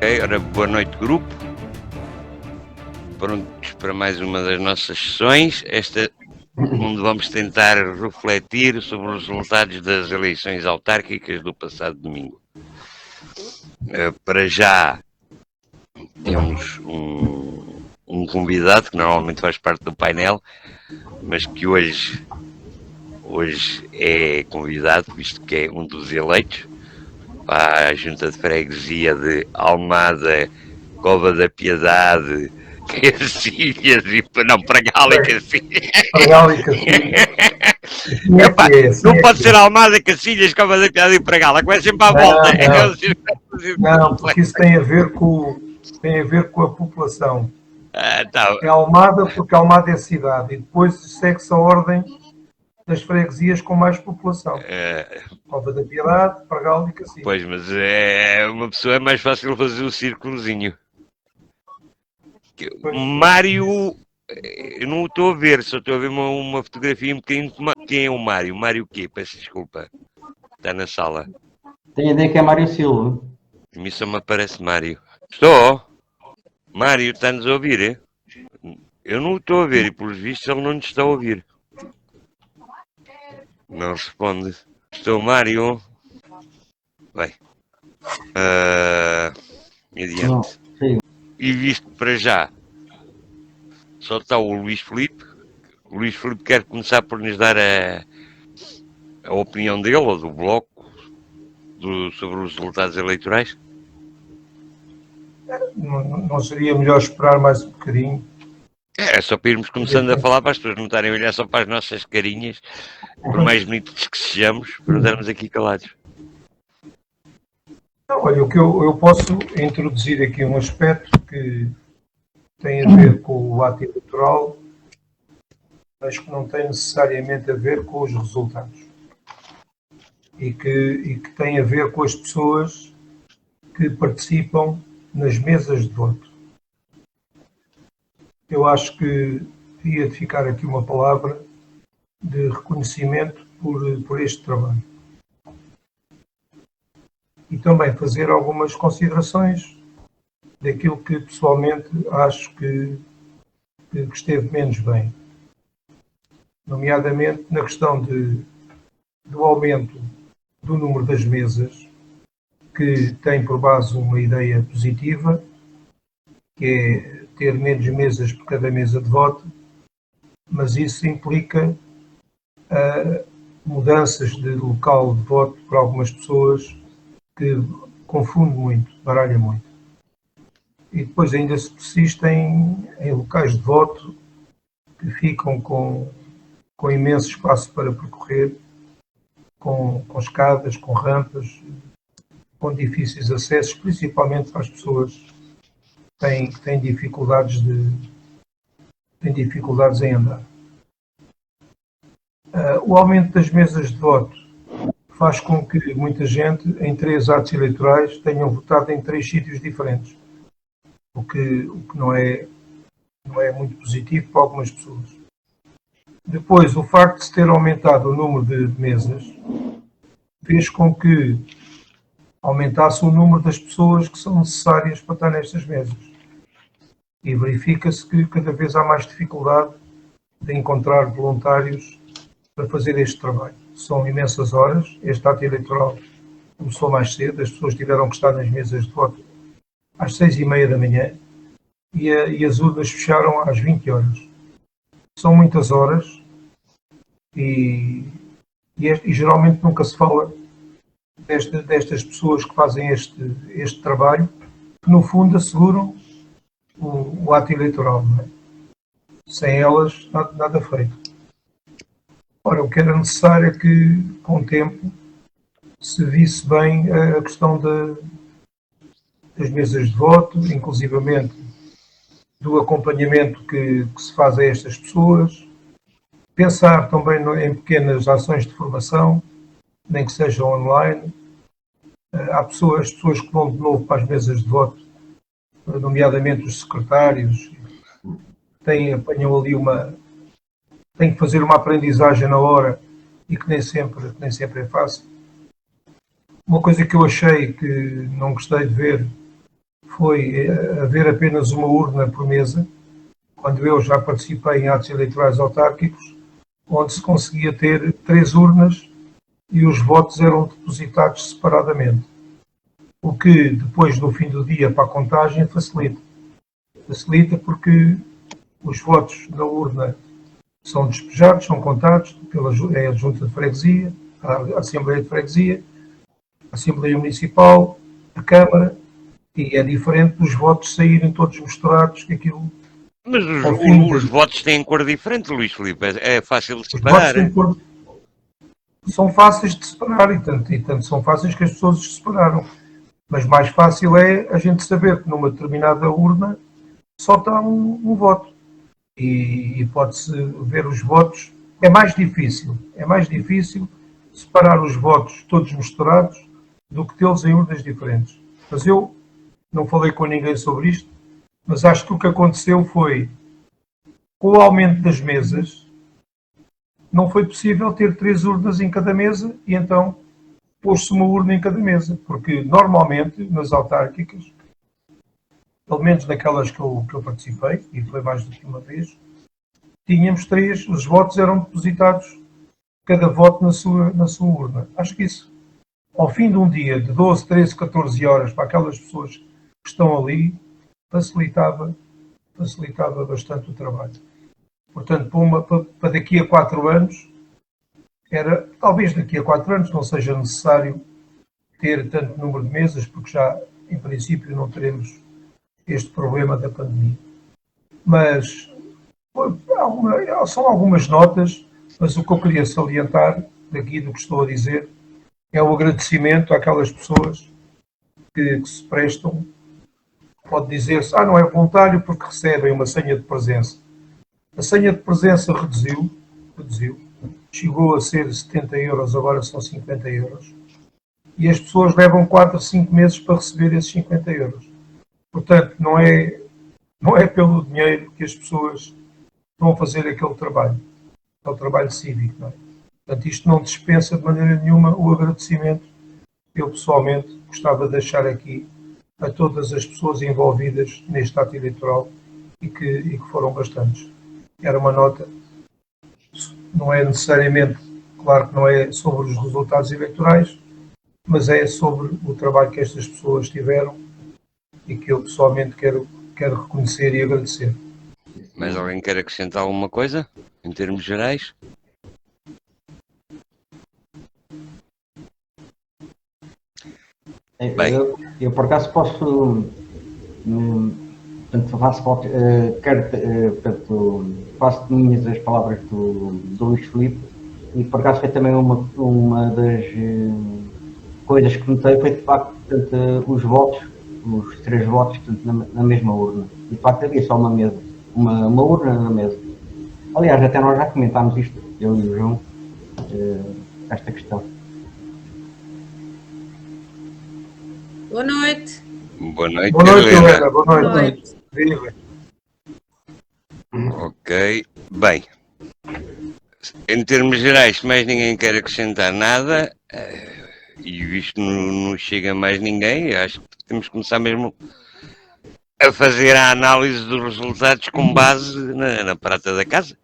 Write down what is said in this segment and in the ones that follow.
Ok, ora, boa noite, grupo. Prontos para mais uma das nossas sessões, onde vamos tentar refletir sobre os resultados das eleições autárquicas do passado domingo. Para já temos um convidado que normalmente faz parte do painel, mas que hoje é convidado, visto que é um dos eleitos para a Junta de Freguesia de Almada, Cova da Piedade, Cacilhas e... Não, Pragal e Cacilhas. Pragal e Cacilhas. Epá, não pode ser Almada, Cacilhas, Cova da Piedade e Pragal, é sempre à volta. Não, porque isso tem a ver com a população. Tá. É Almada porque Almada é cidade e depois segue-se a ordem das freguesias com mais população. Cova da Piedade, Pragal e Cacilhas. Pois, mas uma pessoa é mais fácil fazer o círculozinho. Mário, eu não o estou a ver, só estou a ver uma fotografia um bocadinho. Quem é o Mário? Mário o quê? Peço desculpa. Está na sala. Tenho a ideia que é Mário Silva. A mim só me aparece Mário. Estou? Mário, está-nos a ouvir? Eu não o estou a ver e, pelos vistos, ele não nos está a ouvir. Não responde. Estou, Mário. Bem. Adiante. E visto para já, só está o Luís Filipe. O Luís Filipe quer começar por nos dar a opinião dele, ou do bloco, sobre os resultados eleitorais. Não seria melhor esperar mais um bocadinho? É só para irmos começando a falar, para as pessoas não estarem a olhar só para as nossas carinhas, por mais bonitos que sejamos, para não estarmos aqui calados. Não, olha, o que eu posso introduzir aqui um aspecto que tem a ver com o ato eleitoral, mas que não tem necessariamente a ver com os resultados. E que tem a ver com as pessoas que participam nas mesas de voto. Eu acho que ia de ficar aqui uma palavra de reconhecimento por este trabalho. E também fazer algumas considerações daquilo que pessoalmente acho que esteve menos bem. Nomeadamente na questão do aumento do número das mesas, que tem por base uma ideia positiva, que é ter menos mesas por cada mesa de voto, mas isso implica mudanças de local de voto para algumas pessoas, que confunde muito, baralha muito. E depois ainda se persistem em locais de voto que ficam com imenso espaço para percorrer, com escadas, com rampas, com difíceis acessos, principalmente para as pessoas que têm dificuldades em andar. O aumento das mesas de voto faz com que muita gente, em 3 atos eleitorais, tenham votado em 3 sítios diferentes, o que não é muito positivo para algumas pessoas. Depois, o facto de se ter aumentado o número de mesas fez com que aumentasse o número das pessoas que são necessárias para estar nestas mesas. E verifica-se que cada vez há mais dificuldade de encontrar voluntários para fazer este trabalho. São imensas horas. Este ato eleitoral começou mais cedo, as pessoas tiveram que estar nas mesas de voto às 6h30 da manhã e as urnas fecharam às 20 horas. São muitas horas e geralmente nunca se fala destas pessoas que fazem este trabalho, que no fundo asseguram o ato eleitoral. Não é? Sem elas, nada feito. Ora, o que era necessário é que, com o tempo, se visse bem a questão das mesas de voto, inclusivamente do acompanhamento que se faz a estas pessoas, pensar também em pequenas ações de formação, nem que sejam online. Há as pessoas que vão de novo para as mesas de voto, nomeadamente os secretários, apanham ali têm que fazer uma aprendizagem na hora e que nem sempre é fácil. Uma coisa que eu achei que não gostei de ver foi haver apenas uma urna por mesa, quando eu já participei em atos eleitorais autárquicos, onde se conseguia ter 3 urnas e os votos eram depositados separadamente. O que, depois do fim do dia para a contagem, facilita. Facilita porque os votos na urna são despejados, são contados pela Junta de Freguesia, a Assembleia de Freguesia, a Assembleia Municipal, a Câmara, e é diferente dos votos saírem todos misturados, que aquilo... Mas os votos têm cor diferente, Luís Filipe, é fácil de separar. São fáceis de separar, e tanto são fáceis que as pessoas se separaram. Mas mais fácil é a gente saber que numa determinada urna só está um voto. E pode-se ver os votos. É mais difícil separar os votos todos misturados do que tê-los em urnas diferentes. Mas eu não falei com ninguém sobre isto, mas acho que o que aconteceu foi, com o aumento das mesas, não foi possível ter 3 urnas em cada mesa e então pôs-se uma urna em cada mesa, porque normalmente nas autárquicas, pelo menos naquelas que eu participei, e foi mais do que uma vez, tínhamos 3, os votos eram depositados, cada voto na sua urna. Acho que isso, ao fim de um dia de 12, 13, 14 horas para aquelas pessoas que estão ali, facilitava bastante o trabalho. Portanto, para daqui a 4 anos, talvez daqui a 4 anos não seja necessário ter tanto número de mesas, porque já, em princípio, não teremos este problema da pandemia. Mas são algumas notas, mas o que eu queria salientar daqui do que estou a dizer é o agradecimento àquelas pessoas que se prestam. Pode dizer-se, não é voluntário porque recebem uma senha de presença. A senha de presença reduziu, chegou a ser 70 euros, agora são 50 euros. E as pessoas levam 4 a 5 meses para receber esses 50 euros. Portanto, não é pelo dinheiro que as pessoas vão fazer aquele trabalho cívico. Não é? Portanto, isto não dispensa de maneira nenhuma o agradecimento que eu pessoalmente gostava de deixar aqui a todas as pessoas envolvidas neste ato eleitoral e que foram bastantes. Era uma nota, não é necessariamente, claro que não é sobre os resultados eleitorais, mas é sobre o trabalho que estas pessoas tiveram e que eu pessoalmente quero reconhecer e agradecer. Mais alguém quer acrescentar alguma coisa, em termos gerais? Bem. Eu por acaso posso, portanto, faço de minhas as palavras do Luís Filipe, e por acaso foi também uma das coisas que notei, foi de facto, portanto, os 3 votos, portanto, na mesma urna, e de facto havia só uma mesa, uma urna na mesa. Aliás, até nós já comentámos isto, eu e o João, esta questão. Boa noite. Boa noite, Helena. Boa noite. Ok. Bem, em termos gerais, se mais ninguém quer acrescentar nada, e isto não chega a mais ninguém, acho que temos que começar mesmo a fazer a análise dos resultados com base na prata da casa.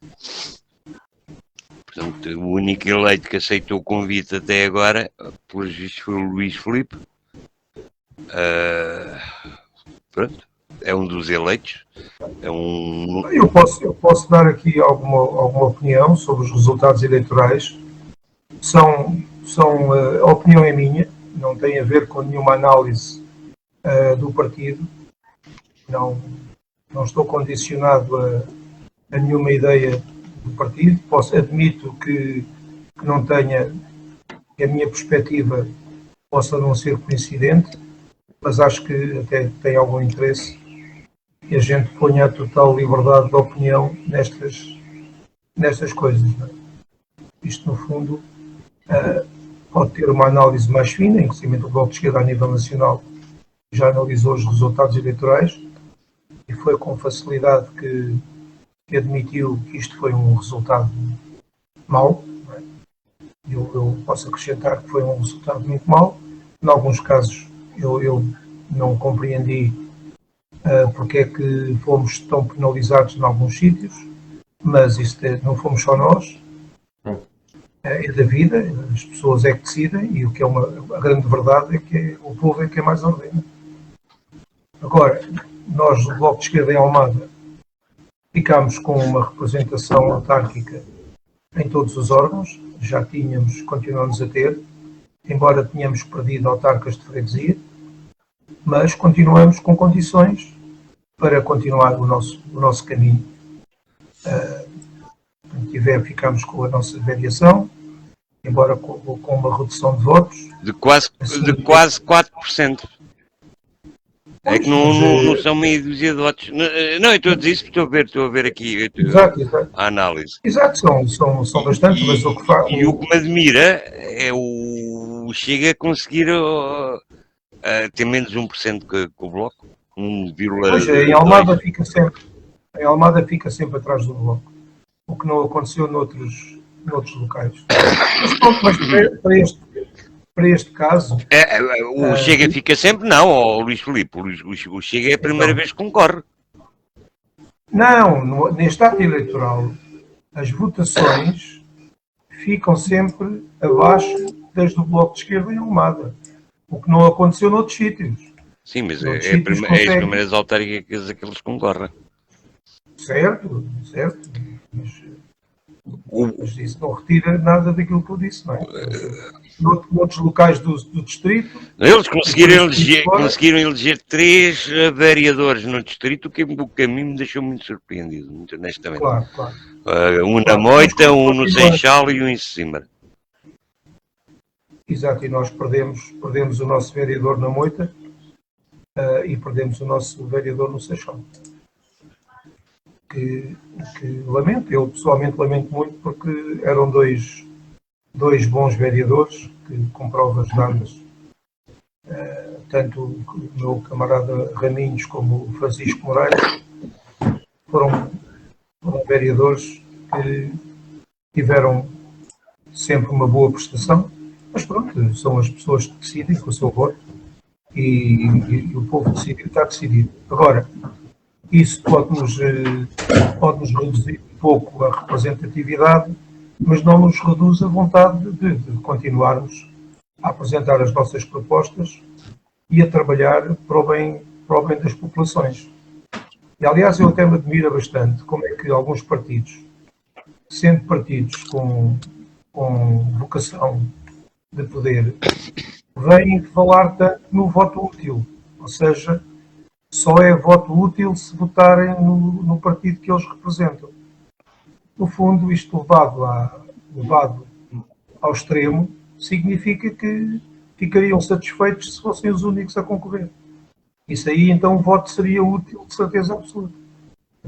Portanto, o único eleito que aceitou o convite até agora, pelos vistos, foi o Luís Filipe. Pronto, é um dos eleitos. Eu posso dar aqui alguma opinião sobre os resultados eleitorais. A opinião é minha, não tem a ver com nenhuma análise do partido. Não estou condicionado a nenhuma ideia do partido. Admito que não tenha, que a minha perspectiva possa não ser coincidente, mas acho que até tem algum interesse que a gente ponha a total liberdade de opinião nestas coisas. Não é? Isto, no fundo, pode ter uma análise mais fina, inclusive o Bloco de Esquerda a nível nacional já analisou os resultados eleitorais e foi com facilidade que admitiu que isto foi um resultado mau. Não é? Eu posso acrescentar que foi um resultado muito mau. Em alguns casos, eu não compreendi porque é que fomos tão penalizados em alguns sítios, mas isso não fomos só nós, é da vida, as pessoas é que decidem, e o que é a grande verdade é que o povo é que é mais ordena. Agora, nós, do Bloco de Esquerda em Almada, ficámos com uma representação autárquica em todos os órgãos, já tínhamos, continuamos a ter, embora tenhamos perdido autarcas de freguesia, mas continuamos com condições para continuar o nosso caminho. Ficamos com a nossa variação, embora com uma redução de votos. De quase 4%. É que não são meia dúzia de votos. Não, eu estou a dizer isso porque estou a ver aqui Exato. a análise. Exato, são bastante, mas o que faz... E o que me admira é o Chega a conseguir ter menos 1% que o Bloco. 1,2%. Pois é, em Almada fica sempre atrás do Bloco, o que não aconteceu noutros locais. Mas pronto, para este caso... O Chega fica sempre, não, Luís Filipe. O Chega é a primeira vez que concorre. Não, neste ato eleitoral, as votações ficam sempre abaixo das do Bloco de Esquerda em Almada, o que não aconteceu noutros sítios. Sim, mas é as primeiras autárquicas a que eles concorrem. Certo. Mas isso não retira nada daquilo que eu disse, não é? Noutros locais do distrito... Eles conseguiram eleger 3 vereadores no distrito, o que a mim me deixou muito surpreendido, muito honestamente. Claro. Um na Moita, um no Seixal e um em Sesimbra. Exato, e nós perdemos o nosso vereador na Moita e perdemos o nosso vereador no Seixal. Que lamento, eu pessoalmente lamento muito, porque eram dois bons vereadores que, com provas dadas, tanto o meu camarada Raminhos como o Francisco Moraes foram vereadores que tiveram sempre uma boa prestação, mas pronto, são as pessoas que decidem com o seu voto e o povo decide, está decidido. Agora, isso pode-nos reduzir um pouco a representatividade, mas não nos reduz a vontade de continuarmos a apresentar as nossas propostas e a trabalhar para o bem das populações. E, aliás, eu até me admiro bastante como é que alguns partidos, sendo partidos com vocação de poder, vêm falar tanto no voto útil, ou seja, só é voto útil se votarem no partido que eles representam. No fundo, isto levado ao extremo, significa que ficariam satisfeitos se fossem os únicos a concorrer. Isso aí, então, o voto seria útil de certeza absoluta.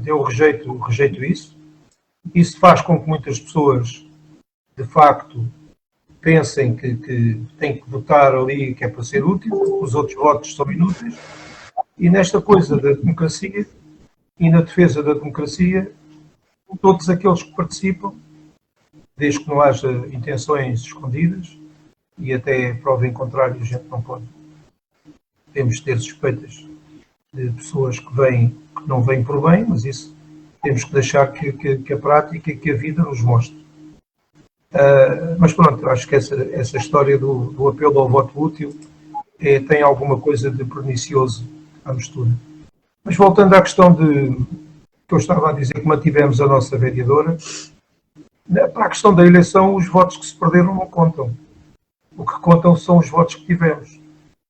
Eu rejeito isso. Isso faz com que muitas pessoas, de facto, pensem que têm que votar ali, que é para ser útil, os outros votos são inúteis. E nesta coisa da democracia e na defesa da democracia, todos aqueles que participam, desde que não haja intenções escondidas e até prova em contrário, a gente não pode. Temos de ter suspeitas de pessoas que não vêm por bem, mas isso temos que deixar que a prática e que a vida nos mostre. Mas pronto, acho que essa história do apelo ao voto útil tem alguma coisa de pernicioso à mistura. Mas voltando à questão que eu estava a dizer que mantivemos a nossa vereadora, para a questão da eleição, os votos que se perderam não contam. O que contam são os votos que tivemos.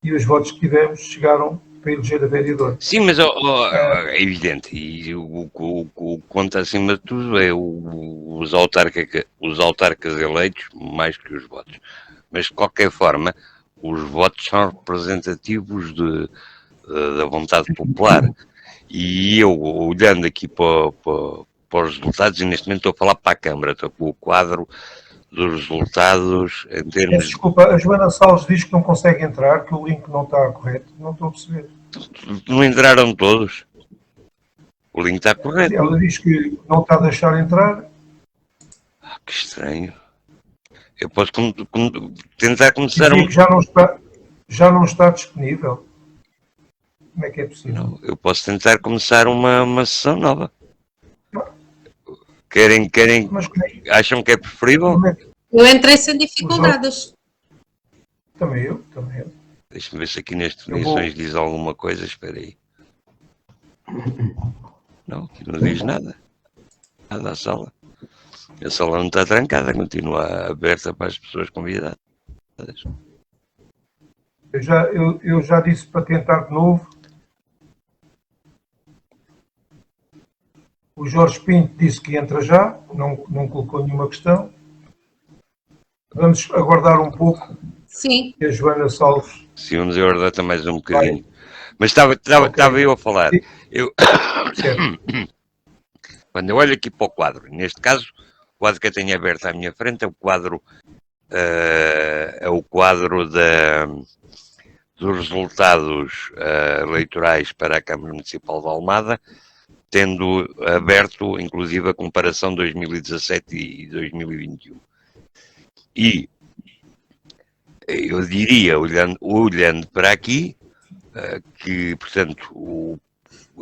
E os votos que tivemos chegaram para eleger a vereadora. Sim, mas é evidente. E o que conta acima de tudo é os autarcas eleitos, mais que os votos. Mas, de qualquer forma, os votos são representativos da vontade popular. E eu, olhando aqui para os resultados, e neste momento estou a falar para a Câmara, estou com o quadro dos resultados em termos... Desculpa, a Joana Salles diz que não consegue entrar, que o link não está correto. Não estou a perceber. Não entraram todos? O link está correto. Ela diz que não está a deixar entrar. Que estranho. Eu posso tentar começar... Que já não está disponível. Como é que é possível? Não, eu posso tentar começar uma sessão nova. Querem, Mas acham que é preferível? como é que... Eu entrei sem dificuldades. Também eu. Deixa-me ver se aqui nas Eu vou- definições diz alguma coisa. Espera aí. Não, aqui não diz nada. Nada à sala. A sala não está trancada, continua aberta para as pessoas convidadas. Eu já disse para tentar de novo. O Jorge Pinto disse que entra já, não colocou nenhuma questão. Vamos aguardar um pouco Sim. que a Joana Salves... Se vamos aguardar também mais um bocadinho. Mas estava eu a falar. Eu, Certo. quando eu olho aqui para o quadro, neste caso, o quadro que eu tenho aberto à minha frente é o quadro dos resultados eleitorais para a Câmara Municipal de Almada, tendo aberto, inclusive, a comparação 2017 e 2021. E eu diria, olhando para aqui, que, portanto,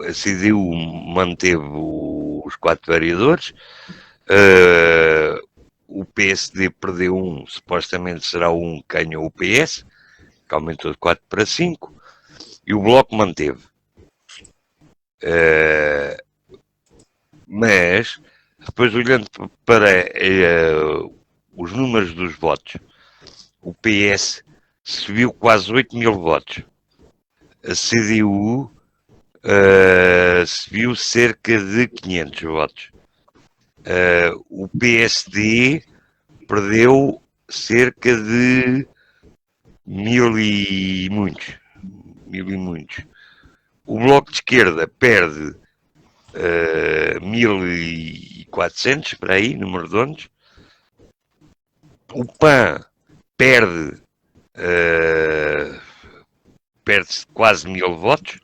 a CDU manteve os 4 vereadores, o PSD perdeu um, supostamente será um que ganhou o PS, que aumentou de 4 para 5, e o Bloco manteve. Mas, depois olhando para os números dos votos, o PS subiu quase 8 mil votos. A CDU subiu cerca de 500 votos. O PSD perdeu cerca de 1000 e muitos. O Bloco de Esquerda perde 1400, para aí, número redondos. O PAN perde quase 1000 votos.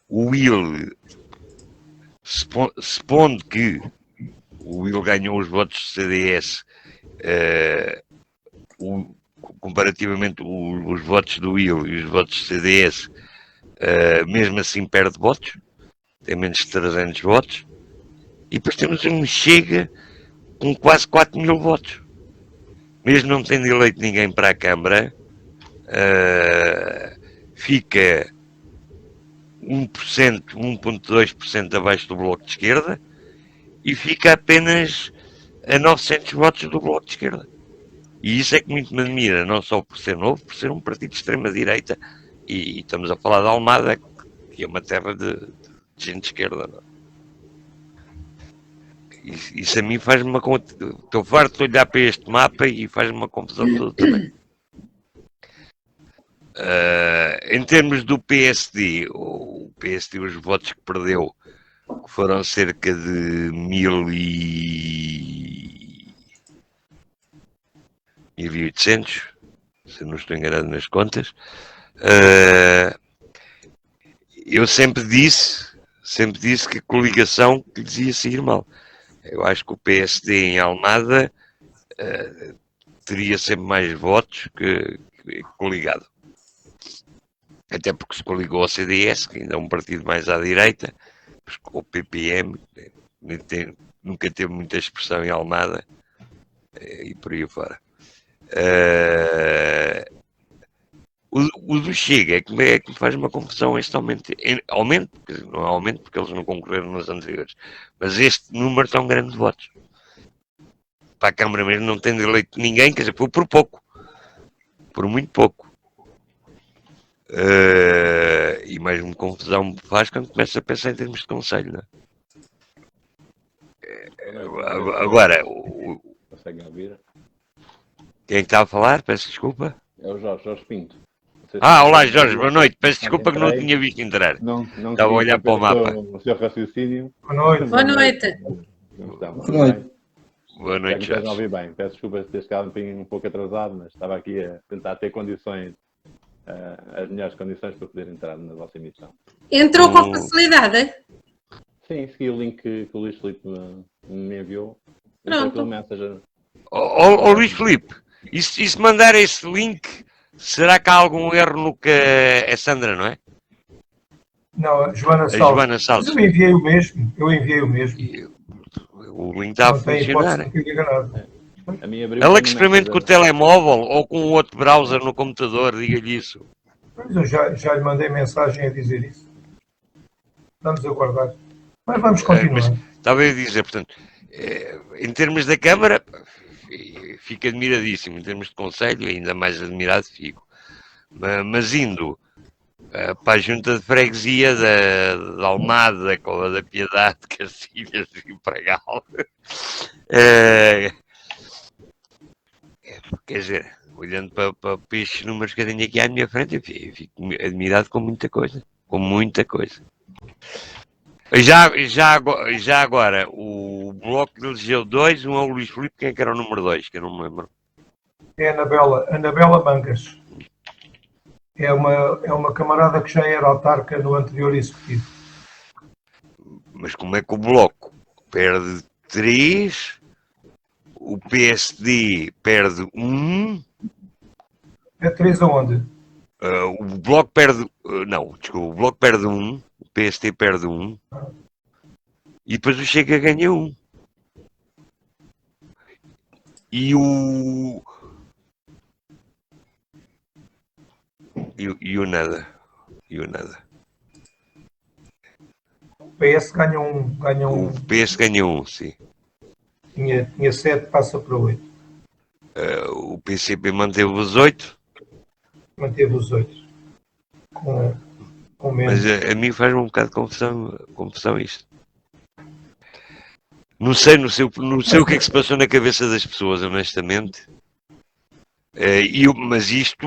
O Will, supondo que o Will ganhou os votos do CDS, comparativamente os votos do Will e os votos do CDS, mesmo assim perde votos, tem menos de 300 votos, e depois temos um Chega com quase 4 mil votos. Mesmo não tendo eleito ninguém para a Câmara, fica 1%, 1,2% abaixo do Bloco de Esquerda e fica apenas a 900 votos do Bloco de Esquerda. E isso é que muito me admira, não só por ser novo, por ser um partido de extrema-direita, e estamos a falar de Almada, que é uma terra de gente de esquerda. Não? Isso a mim faz-me uma... Estou farto de olhar para este mapa e faz-me uma confusão toda também. Em termos do PSD, os votos que perdeu foram cerca de 1.800, se não estou enganado nas contas. Eu sempre disse que a coligação que lhes ia sair mal. Eu acho que o PSD em Almada teria sempre mais votos que coligado. Até porque se coligou ao CDS, que ainda é um partido mais à direita, o PPM nunca teve muita expressão em Almada, e por aí fora. O do Chega é que me faz uma confusão este aumento, não é aumento porque eles não concorreram nos anteriores, mas este número tão grande de votos. Para a Câmara mesmo não tendo eleito ninguém, quer dizer, foi por pouco, por muito pouco. E mais uma confusão me faz quando começo a pensar em termos de conselho, não é? Agora, Conseguem ouvir? Quem está a falar? Peço desculpa. É o Jorge Pinto. Olá Jorge, boa noite. Peço desculpa que não tinha visto entrar. Não estava a olhar para o mapa. O seu raciocínio. Boa noite. Boa noite. Boa noite, Jorge. Não ouvi bem. Peço desculpa por ter chegado um pouco atrasado, mas estava aqui a tentar ter condições, as melhores condições para poder entrar na vossa emissão. Entrou com facilidade? Sim, segui o link que o Luís Filipe me enviou. Pronto. Pelo Messenger. Luís Filipe, e se mandar esse link Será que há algum erro no que é Sandra, não é? Não, a Joana A Salles. Joana Mas Salles. eu enviei o mesmo. Eu enviei o mesmo. E o link está a Não tem hipótese funcionar. de ter enganado. A minha abriu Ela quando que o experimente com o Messenger- telemóvel ou com outro browser no computador, diga-lhe isso. Mas eu já lhe mandei mensagem a dizer isso. Vamos aguardar. Mas vamos continuar. Estava a dizer, portanto, em termos da Câmara, fico admiradíssimo. Em termos de Conselho, ainda mais admirado fico. Mas indo para a junta de freguesia da Almada, da Cova da Piedade, de Cacilhas e Pregal, quer dizer, olhando para estes números que eu tenho aqui à minha frente, eu fico admirado com muita coisa. Com muita coisa. Já agora, o Bloco elegeu 2, um é o Luís Filipe, quem é que era o número 2, que eu não me lembro. É a Anabela Bancas. É uma camarada que já era autarca no anterior executivo. Mas como é que o Bloco perde 3, o PSD perde 1, É 3 aonde? o Bloco perde, não, desculpa, o Bloco perde 1, o PSD perde 1, e depois o Chega ganha 1. E o... E o nada. E o nada. O PS ganha um. O PS ganha 1, sim. Tinha 7, passa para 8. O PCP manteve os 8, Manteve os 8. Com menos. mas a mim faz-me um bocado de confusão isto. Não sei o que é que se passou na cabeça das pessoas, honestamente. Mas isto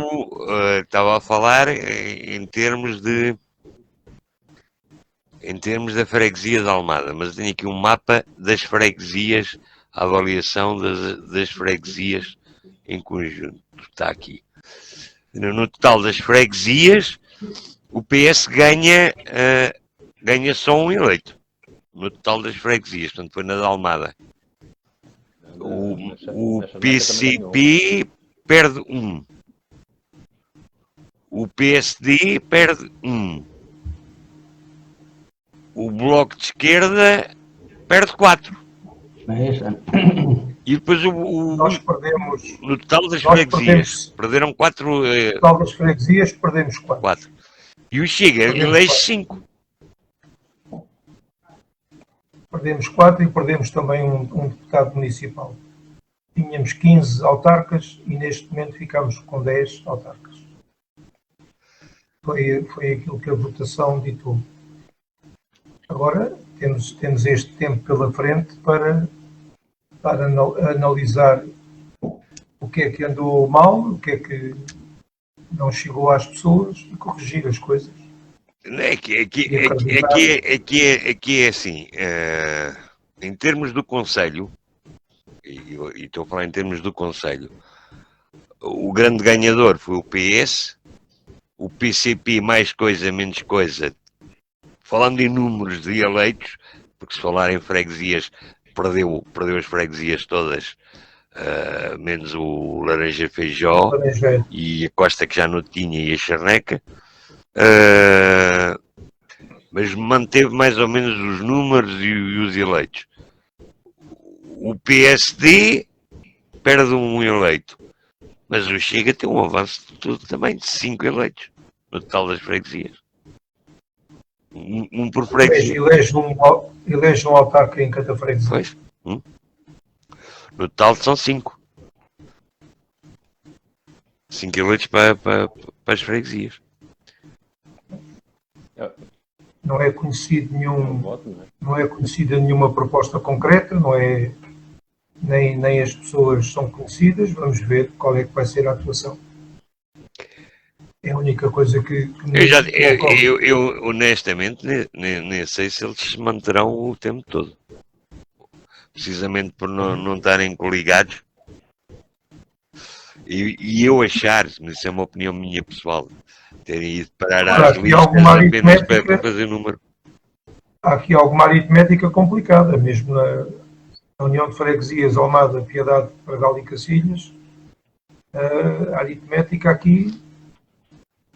estava a falar em termos da freguesia de Almada, mas eu tenho aqui um mapa das freguesias, a avaliação das freguesias em conjunto. Está aqui. No total das freguesias, o PS ganha só um eleito. No total das freguesias, portanto foi na de Almada. O PCP perde 1. O PSD perde 1. O Bloco de Esquerda perde 4. E depois Nós perdemos. no total das freguesias perderam 4. No total das freguesias perdemos 4. E o Chega elege 5. Perdemos 4 e perdemos também um deputado municipal. Tínhamos 15 autarcas e neste momento ficámos com 10 autarcas. Foi aquilo que a votação ditou. Agora temos este tempo pela frente para analisar o que é que andou mal, o que é que não chegou às pessoas e corrigir as coisas. Aqui é assim, em termos do Conselho, e estou a falar em termos do Conselho, o grande ganhador foi o PS, o PCP mais coisa, menos coisa, falando em números de eleitos, porque se falar em freguesias, perdeu as freguesias todas, menos o Laranja Feijó e a Costa que já não tinha e a Charneca. Mas manteve mais ou menos os números e os eleitos. O PSD perde um eleito, mas o Chega tem um avanço também de 5 eleitos no total das freguesias. Um por freguesia. Elege um autarca em cada freguesia. Pois. No total são 5. 5 eleitos para as freguesias. Não é conhecido não é conhecida nenhuma proposta concreta, não é, nem as pessoas são conhecidas. Vamos ver qual é que vai ser a atuação. É a única coisa que eu honestamente nem sei se eles se manterão o tempo todo. Precisamente por não estarem coligados. E eu achar, mas isso é uma opinião minha pessoal, terem ido parar às listas apenas para fazer número. Há aqui alguma aritmética complicada, mesmo na União de Freguesias Almada, Piedade, Pregal e Cacilhas. a aritmética aqui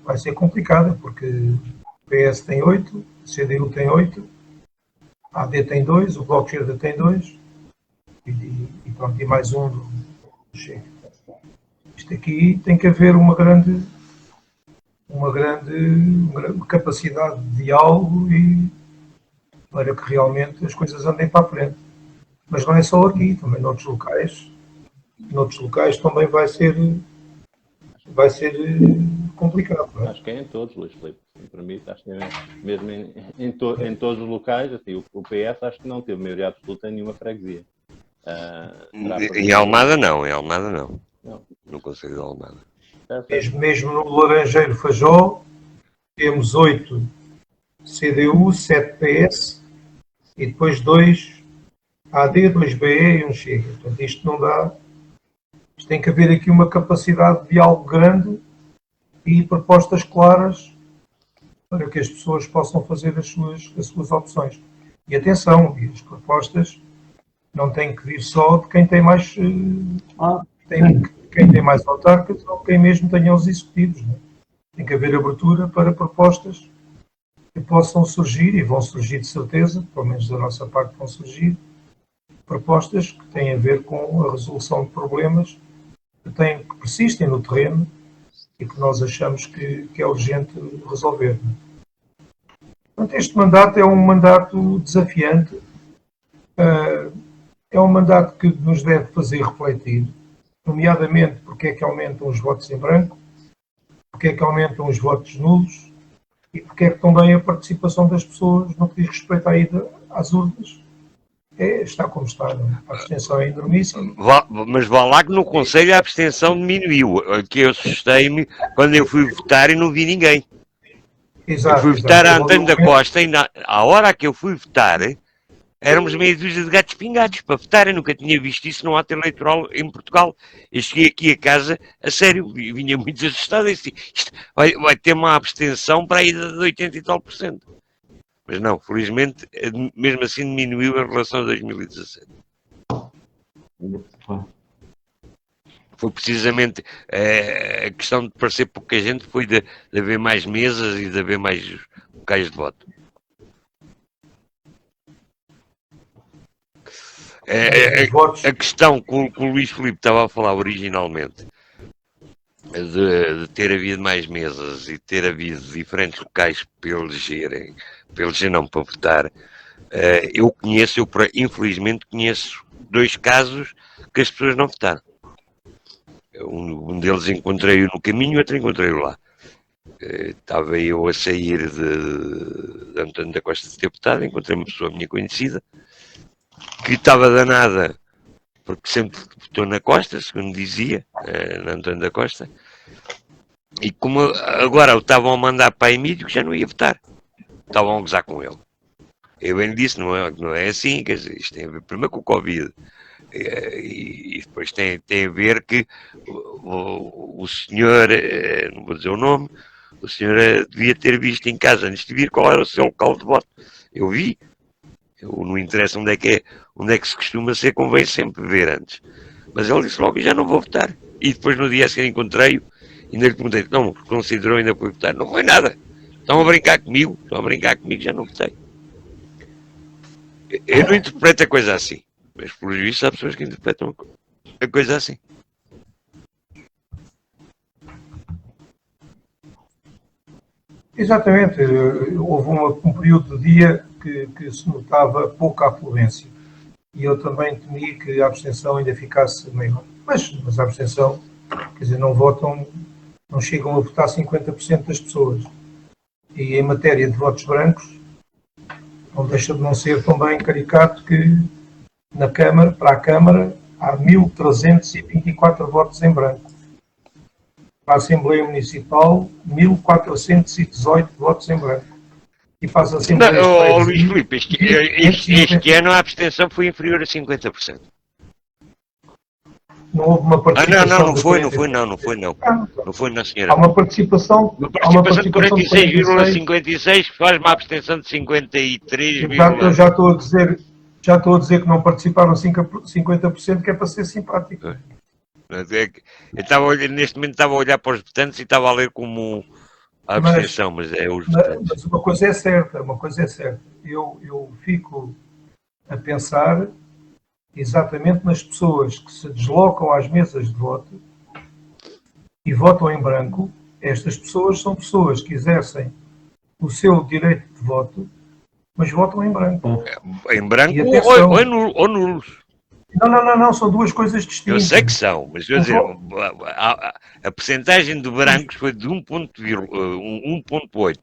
vai ser complicada, porque o PS tem 8, o CDU tem 8, a AD tem 2, o Bloco de Esquerda tem 2 e pronto, e mais um do Chega. Isto aqui tem que haver uma grande capacidade de diálogo e para que realmente as coisas andem para a frente. Mas não é só aqui, também noutros locais também vai ser complicado. Não é? Acho que é em todos, Luís Filipe, se me permite. Acho que é mesmo em todos os locais. Assim, o PS acho que não teve maioria absoluta em nenhuma freguesia. Em Almada não, Não. no Conselho de Almada. Mesmo no Laranjeiro Fajó, temos 8 CDU, 7 PS e depois 2 AD, 2 BE e um Chega. Portanto, isto não dá. Isto tem que haver aqui uma capacidade de algo grande e propostas claras para que as pessoas possam fazer as suas opções. E atenção, as propostas não têm que vir só de quem tem mais quem tem mais autarcas ou quem mesmo tenha os executivos. Não é? Tem que haver abertura para propostas que possam surgir, e vão surgir de certeza, pelo menos da nossa parte vão surgir, propostas que têm a ver com a resolução de problemas que persistem no terreno e que nós achamos que é urgente resolver. Portanto, este mandato é um mandato desafiante, é um mandato que nos deve fazer refletir, nomeadamente porque é que aumentam os votos em branco, porque é que aumentam os votos nulos e porque é que também a participação das pessoas no que diz respeito à ida às urnas está como está. Não é? A abstenção é enormíssima. Mas vá lá que no Conselho a abstenção diminuiu. Que eu assustei-me quando eu fui votar e não vi ninguém. Exato, eu fui votar a exato. António da Costa e à hora que eu fui votar éramos meia dúzia de gatos pingados para votar. Eu nunca tinha visto isso num ato eleitoral em Portugal. Eu cheguei aqui a casa, a sério, vinha muito assustado. Disse, isto vai ter uma abstenção para a ida de 80 e tal %. Mas não, felizmente, mesmo assim diminuiu em relação a 2017. Foi precisamente a questão de parecer pouca gente, foi de haver mais mesas e de haver mais locais de voto. A questão que o Luís Filipe estava a falar originalmente, de ter havido mais mesas e ter havido diferentes locais para eleger não, para votar, infelizmente conheço 2 casos que as pessoas não votaram. Um deles encontrei-o no caminho, outro encontrei-o lá. Estava eu a sair de António da Costa de ter votado, encontrei uma pessoa minha conhecida que estava danada porque sempre votou na Costa, segundo dizia, na António da Costa, e como agora o estavam a mandar para Emílio, que já não ia votar, estavam a gozar com ele. Eu bem lhe disse, não é assim, quer dizer, isto tem a ver primeiro com o Covid, e depois tem a ver que o senhor, não vou dizer o nome, o senhor devia ter visto em casa, antes de vir, qual era o seu local de voto. Eu vi. Não interessa onde é que se costuma ser, convém sempre ver antes. Mas ele disse logo, já não vou votar. E depois no dia a seguir encontrei-o, e ainda lhe perguntei, não, considerou ainda foi votar. Não foi nada. Estão a brincar comigo, já não votei. Eu não interpreto a coisa assim. Mas por isso há pessoas que interpretam a coisa assim. Exatamente. Houve um período de dia que se notava pouca afluência. E eu também temi que a abstenção ainda ficasse maior. Mas a abstenção, quer dizer, não chegam a votar 50% das pessoas. E em matéria de votos brancos, não deixa de não ser também caricato que para a Câmara, há 1.324 votos em branco. Para a Assembleia Municipal, 1.418 votos em branco. E para as Assembleias Luís Filipe, este ano a abstenção foi inferior a 50%. Não houve uma participação... Não foi, senhora. Há uma participação... de 46,56 que faz uma abstenção de 53,... Eu já estou a dizer que não participaram 50%, que é para ser simpático. Eu estava a olhar, neste momento estava a olhar para os votantes e estava a ler como a abstenção, mas é os votantes. Mas uma coisa é certa, Eu fico a pensar exatamente nas pessoas que se deslocam às mesas de voto e votam em branco. Estas pessoas são pessoas que exercem o seu direito de voto, mas votam em branco. Em branco E atenção. ou nulos. Não, são duas coisas Eu distintas. sei que são, mas eu dizer, a percentagem de brancos foi de 1.8,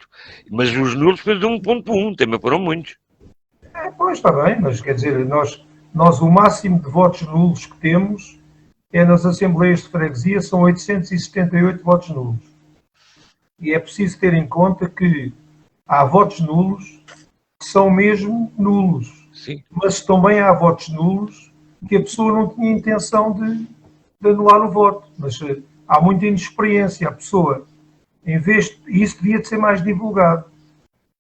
mas os nulos foi de 1.1, também foram muitos. Pois está bem, mas quer dizer, nós o máximo de votos nulos que temos é nas assembleias de freguesia, são 878 votos nulos. E é preciso ter em conta que há votos nulos que são mesmo nulos. Sim. Mas também há votos nulos que a pessoa não tinha intenção de anular o voto. Mas há muita inexperiência. A pessoa, em vez de... Isso devia de ser mais divulgado.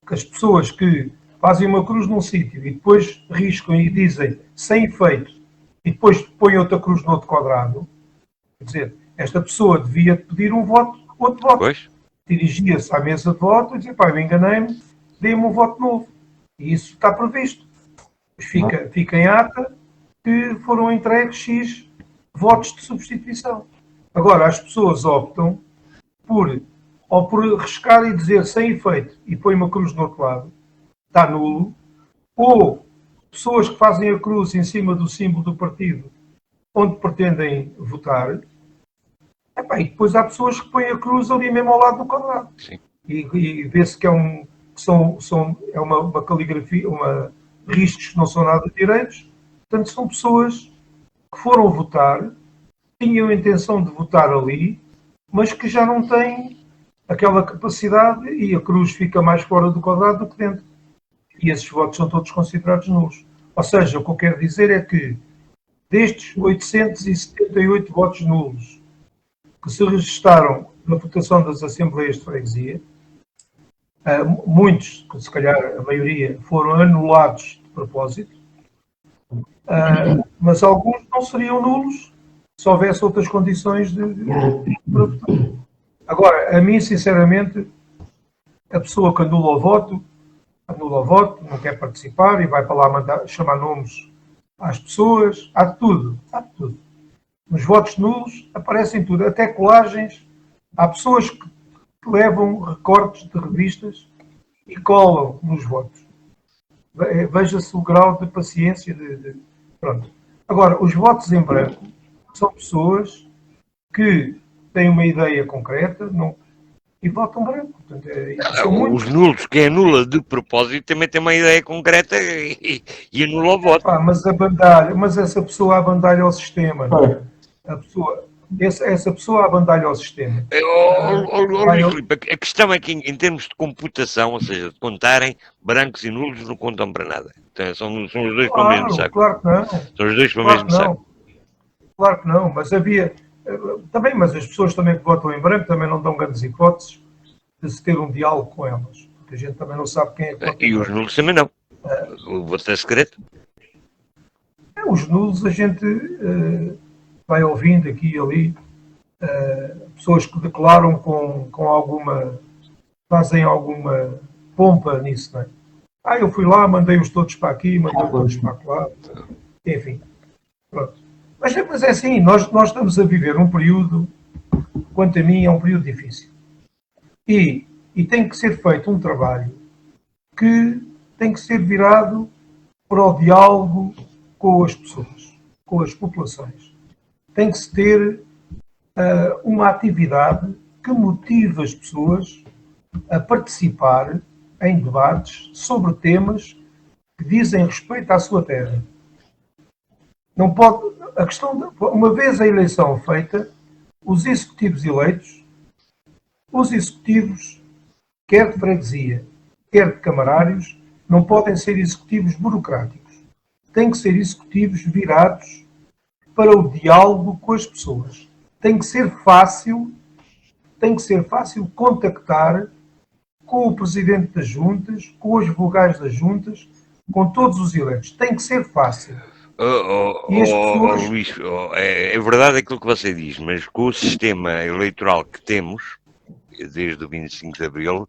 Porque as pessoas que fazem uma cruz num sítio e depois riscam e dizem sem efeito e depois põem outra cruz no outro quadrado, quer dizer, esta pessoa devia pedir um voto, outro voto. Pois. Dirigia-se à mesa de voto e dizia, pá, eu enganei-me, dê-me um voto novo. E isso está previsto. Fica em ata que foram entregues X votos de substituição. Agora, as pessoas optam por riscar e dizer sem efeito e põe uma cruz no outro lado, está nulo, ou pessoas que fazem a cruz em cima do símbolo do partido onde pretendem votar, e depois há pessoas que põem a cruz ali mesmo ao lado do quadrado. Sim. E vê-se que é uma caligrafia, riscos que não são nada direitos. Portanto, são pessoas que foram votar, tinham a intenção de votar ali, mas que já não têm aquela capacidade e a cruz fica mais fora do quadrado do que dentro. E esses votos são todos considerados nulos. Ou seja, o que eu quero dizer é que destes 878 votos nulos que se registaram na votação das assembleias de freguesia, muitos, se calhar a maioria, foram anulados de propósito, mas alguns não seriam nulos se houvesse outras condições para votar. Agora, a mim, sinceramente, a pessoa que anula o voto, não quer participar e vai para lá chamar nomes às pessoas, há de tudo. Nos votos nulos aparecem tudo, até colagens. Há pessoas que levam recortes de revistas e colam nos votos. Veja-se o grau de paciência. Pronto. Agora, os votos em branco são pessoas que têm uma ideia concreta e votam branco. Portanto, os nulos, quem anula de propósito, também tem uma ideia concreta e anula o voto. Mas essa pessoa abandalha o sistema. Não é? Essa pessoa abandalha o sistema. Luís Filipe, a questão é que em termos de computação, ou seja, de contarem, brancos e nulos não contam para nada. Então, são os dois para o mesmo saco. Claro que não. São os dois para o mesmo saco. Claro que não, mas mas as pessoas também que votam em branco também não dão grandes hipóteses de se ter um diálogo com elas. Porque a gente também não sabe quem é que vota. E os nulos também não. O voto é secreto. Os nulos a gente vai ouvindo aqui e ali pessoas que declaram com alguma... fazem alguma pompa nisso, não é? Eu fui lá, mandei-os todos para aqui, mandei-os todos para lá. Enfim, pronto. Mas é assim, nós estamos a viver um período, quanto a mim, é um período difícil. E tem que ser feito um trabalho que tem que ser virado para o diálogo com as pessoas, com as populações. Tem que se ter uma atividade que motive as pessoas a participar em debates sobre temas que dizem respeito à sua terra. Não pode... A questão uma vez a eleição feita, os executivos eleitos, quer de freguesia, quer de camarários, não podem ser executivos burocráticos. Têm que ser executivos virados para o diálogo com as pessoas. Tem que ser fácil contactar com o presidente das juntas, com os vogais das juntas, com todos os eleitos. Tem que ser fácil. E as pessoas... Luís, é verdade aquilo que você diz, mas com o sistema eleitoral que temos, desde o 25 de Abril,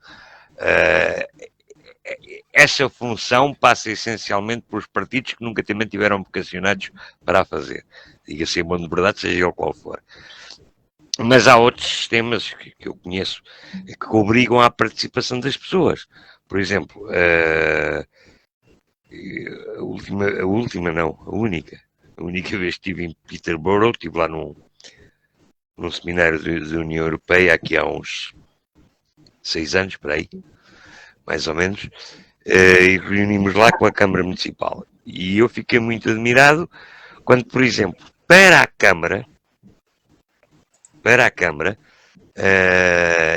essa função passa essencialmente pelos partidos que nunca também tiveram vocacionados para a fazer. Diga-se em bom de verdade, seja ele qual for. Mas há outros sistemas que eu conheço que obrigam à participação das pessoas. Por exemplo, a única vez que estive em Peterborough, estive lá num seminário da União Europeia, aqui há uns 6 anos, por aí, mais ou menos, e reunimos lá com a Câmara Municipal. E eu fiquei muito admirado quando, por exemplo, para a Câmara,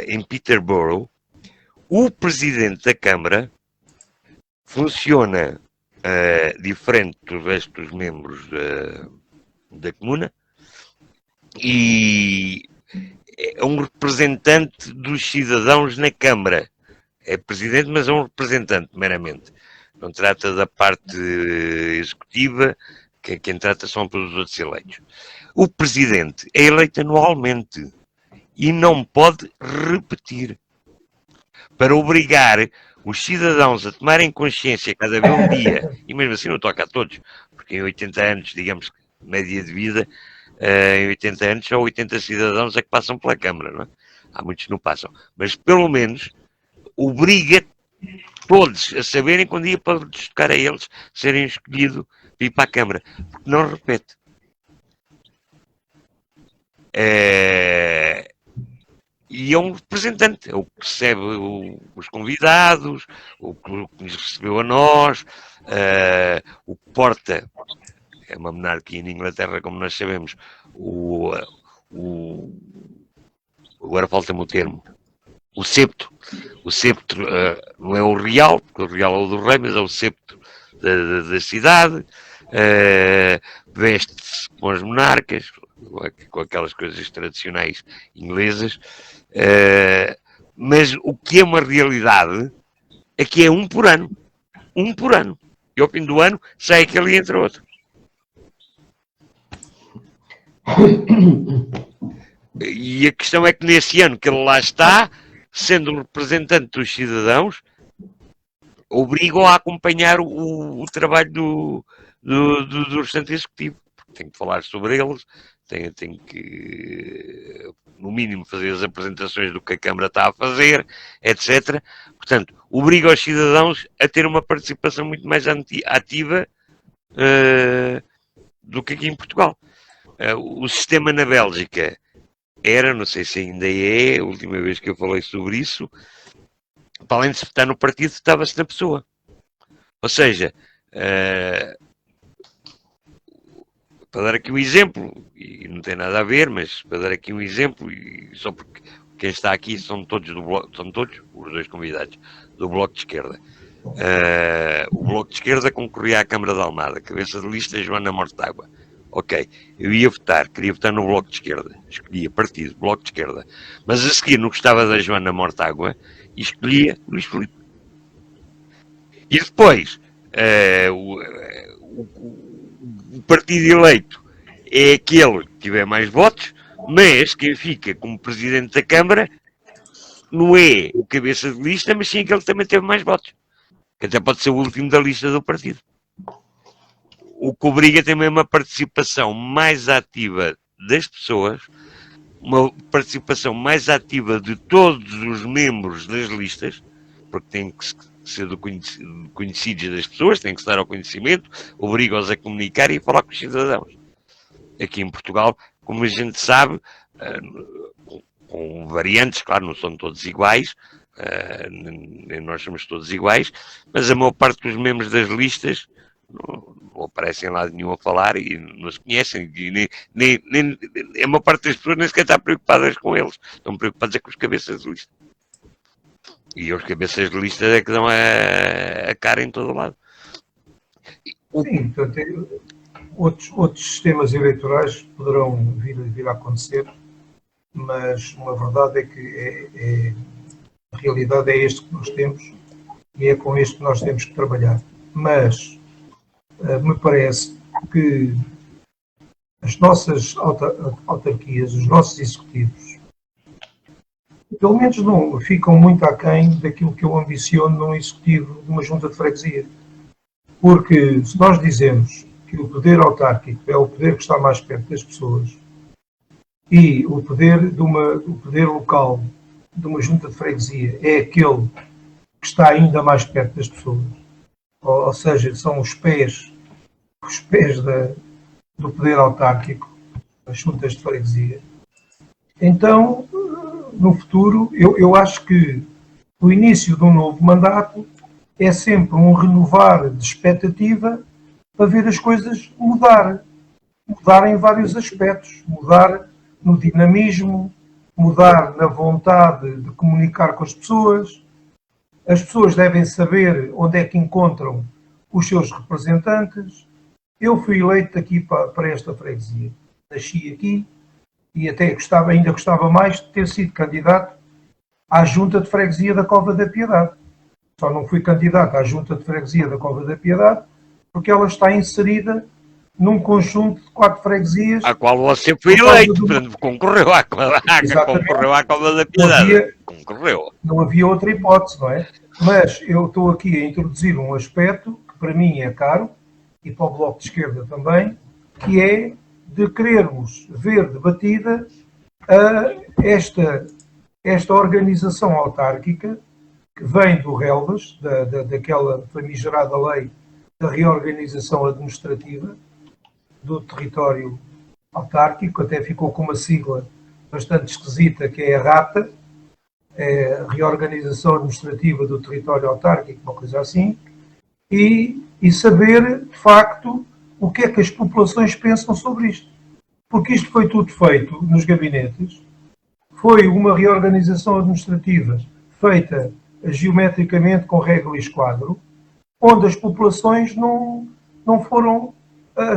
em Peterborough, o Presidente da Câmara funciona diferente do resto dos membros da Comuna e é um representante dos cidadãos na Câmara. É Presidente, mas é um representante, meramente. Não trata da parte executiva, quem trata são todos os outros eleitos. O Presidente é eleito anualmente e não pode repetir. Para obrigar os cidadãos a tomarem consciência cada vez um dia, e mesmo assim não toca a todos, porque em 80 anos, digamos, média de vida, em 80 anos só 80 cidadãos é que passam pela Câmara, não é? Há muitos que não passam. Mas pelo menos obriga todos a saberem quando ia para tocar a eles serem escolhidos para ir para a Câmara, porque não repete. E é um representante, é o que recebe os convidados, o que nos recebeu a nós, o que porta, é uma monarquia na Inglaterra, como nós sabemos, agora falta-me o termo, o septo não é o real, porque o real é o do rei, mas é o septo da cidade, veste-se com as monarcas, com aquelas coisas tradicionais inglesas, mas o que é uma realidade é que é um por ano, e ao fim do ano sai aquele e entra outro. E a questão é que nesse ano que ele lá está, sendo um representante dos cidadãos, obriga-o a acompanhar o trabalho do restante executivo. Tem que falar sobre eles, tem que, no mínimo, fazer as apresentações do que a Câmara está a fazer, etc. Portanto, obriga os cidadãos a ter uma participação muito mais ativa do que aqui em Portugal. O sistema na Bélgica era, não sei se ainda é, a última vez que eu falei sobre isso, para além de se votar no partido, votava-se na pessoa. Ou seja, para dar aqui um exemplo, e não tem nada a ver, mas para dar aqui um exemplo, e só porque quem está aqui são todos os dois convidados, do Bloco de Esquerda. O Bloco de Esquerda concorria à Câmara de Almada, cabeça de lista Joana Mortágua. Ok, eu queria votar no Bloco de Esquerda, escolhia partido, Bloco de Esquerda, mas a seguir não gostava da Joana Mortágua e escolhia Luís Filipe. E depois, o partido eleito é aquele que tiver mais votos, mas quem fica como presidente da Câmara não é o cabeça de lista, mas sim aquele que também teve mais votos, que até pode ser o último da lista do partido. O que obriga também uma participação mais ativa das pessoas, uma participação mais ativa de todos os membros das listas, porque têm que ser conhecidos das pessoas, têm que estar ao conhecimento, obriga-os a comunicar e a falar com os cidadãos. Aqui em Portugal, como a gente sabe, com variantes, claro, não são todos iguais, nem nós somos todos iguais, mas a maior parte dos membros das listas não aparecem lá nenhum a falar e não se conhecem, e a maior parte das pessoas nem sequer está preocupadas com eles, estão preocupadas com os cabeças de lista. E os cabeças de lista é que dão a cara em todo lado. Sim, portanto, outros sistemas eleitorais poderão vir a acontecer, mas uma verdade é que a realidade é este que nós temos e é com este que nós temos que trabalhar. Mas me parece que as nossas autarquias, os nossos executivos, pelo menos não ficam muito aquém daquilo que eu ambiciono num executivo de uma junta de freguesia. Porque se nós dizemos que o poder autárquico é o poder que está mais perto das pessoas e o poder, o poder local de uma junta de freguesia é aquele que está ainda mais perto das pessoas, ou seja, são os pés do poder autárquico, as juntas de freguesia. Então, no futuro, eu acho que o início de um novo mandato é sempre um renovar de expectativa para ver as coisas mudar. Mudar em vários aspectos. Mudar no dinamismo, mudar na vontade de comunicar com as pessoas. As pessoas devem saber onde é que encontram os seus representantes. Eu fui eleito aqui para esta freguesia. Nasci aqui e até ainda gostava mais de ter sido candidato à Junta de Freguesia da Cova da Piedade. Só não fui candidato à Junta de Freguesia da Cova da Piedade porque ela está inserida num conjunto de 4 freguesias. A qual você foi eleito, portanto, concorreu à Cova da Piedade. Concorreu. Não havia outra hipótese, não é? Mas eu estou aqui a introduzir um aspecto que para mim é caro, e para o Bloco de Esquerda também, que é de querermos ver debatida esta organização autárquica que vem do Relvas, daquela famigerada lei da reorganização administrativa do território autárquico, até ficou com uma sigla bastante esquisita, que é a RATA, é a Reorganização Administrativa do Território Autárquico, uma coisa assim, e saber, de facto, o que é que as populações pensam sobre isto. Porque isto foi tudo feito nos gabinetes, foi uma reorganização administrativa feita geometricamente com regra e esquadro, onde as populações não foram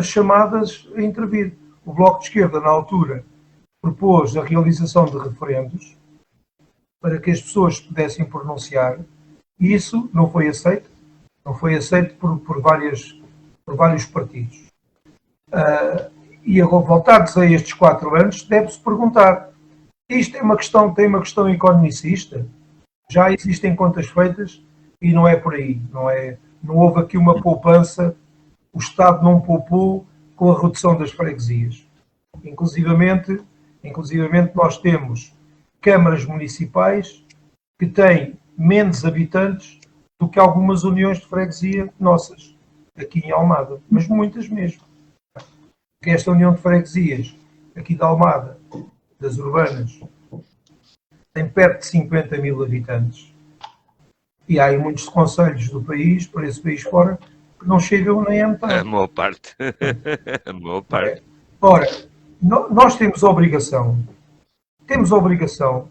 chamadas a intervir. O Bloco de Esquerda, na altura, propôs a realização de referendos para que as pessoas pudessem pronunciar, e isso não foi aceito. Não foi aceito por vários partidos. E agora, voltados a estes 4 anos, deve-se perguntar, isto tem uma questão economicista? Já existem contas feitas e não é por aí. Não houve aqui uma poupança, o Estado não poupou com a redução das freguesias. Inclusivamente nós temos câmaras municipais que têm menos habitantes do que algumas uniões de freguesia nossas, aqui em Almada, mas muitas mesmo. Porque esta união de freguesias, aqui de Almada, das urbanas, tem perto de 50 mil habitantes. E há aí muitos concelhos do país, por esse país fora, que não chegam nem a metade. A maior parte. A maior parte. Ora, nós temos a obrigação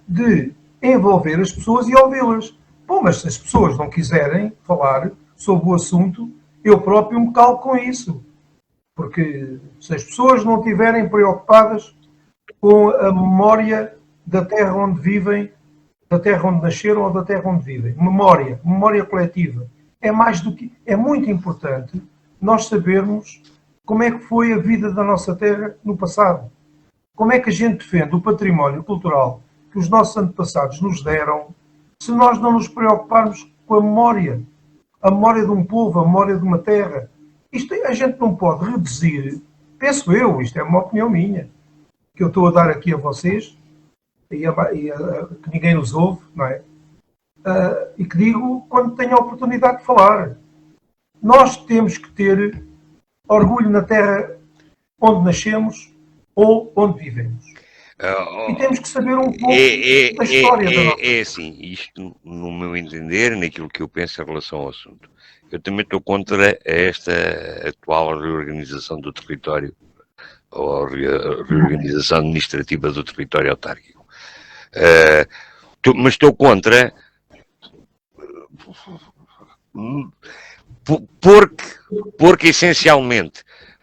de envolver as pessoas e ouvi-las. Bom, mas se as pessoas não quiserem falar sobre o assunto, eu próprio me calo com isso. Porque se as pessoas não estiverem preocupadas com a memória da terra onde vivem, da terra onde nasceram ou da terra onde vivem, memória coletiva, é muito importante nós sabermos como é que foi a vida da nossa terra no passado. Como é que a gente defende o património cultural que os nossos antepassados nos deram, se nós não nos preocuparmos com a memória de um povo, a memória de uma terra. Isto a gente não pode reduzir, penso eu, isto é uma opinião minha, que eu estou a dar aqui a vocês, que ninguém nos ouve, não é? E que digo quando tenho a oportunidade de falar. Nós temos que ter orgulho na terra onde nascemos ou onde vivemos. E temos que saber um pouco da história da nossa. É assim, isto, no meu entender, naquilo que eu penso em relação ao assunto. Eu também estou contra esta atual reorganização do território, ou a reorganização administrativa do território autárquico. Mas estou contra porque essencialmente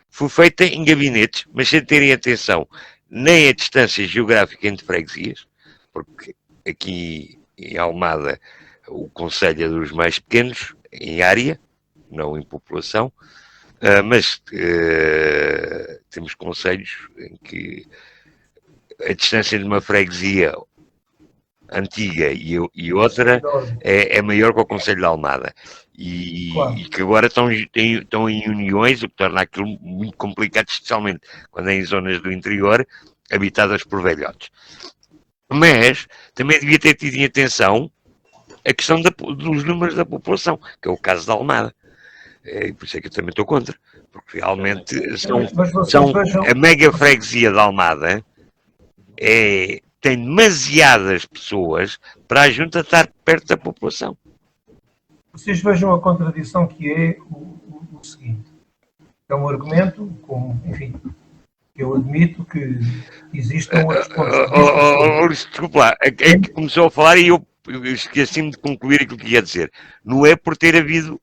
foi feita em gabinetes, mas sem terem atenção nem a distância geográfica entre freguesias, porque aqui em Almada o concelho é dos mais pequenos em área, não em população, Mas temos concelhos em que a distância de uma freguesia antiga e outra é maior que o Conselho de Almada. Claro. E que agora estão em uniões, o que torna aquilo muito complicado, especialmente quando é em zonas do interior, habitadas por velhotes. Mas também devia ter tido em atenção a questão dos números da população, que é o caso da Almada. Por isso é que eu também estou contra, porque realmente são a mega freguesia da Almada tem demasiadas pessoas para a junta estar perto da população. Vocês vejam a contradição que é o seguinte. É um argumento, enfim, eu admito que existam outros pontos de vista. Desculpa lá, é que começou a falar e eu esqueci-me de concluir aquilo que ia dizer. Não é por ter havido,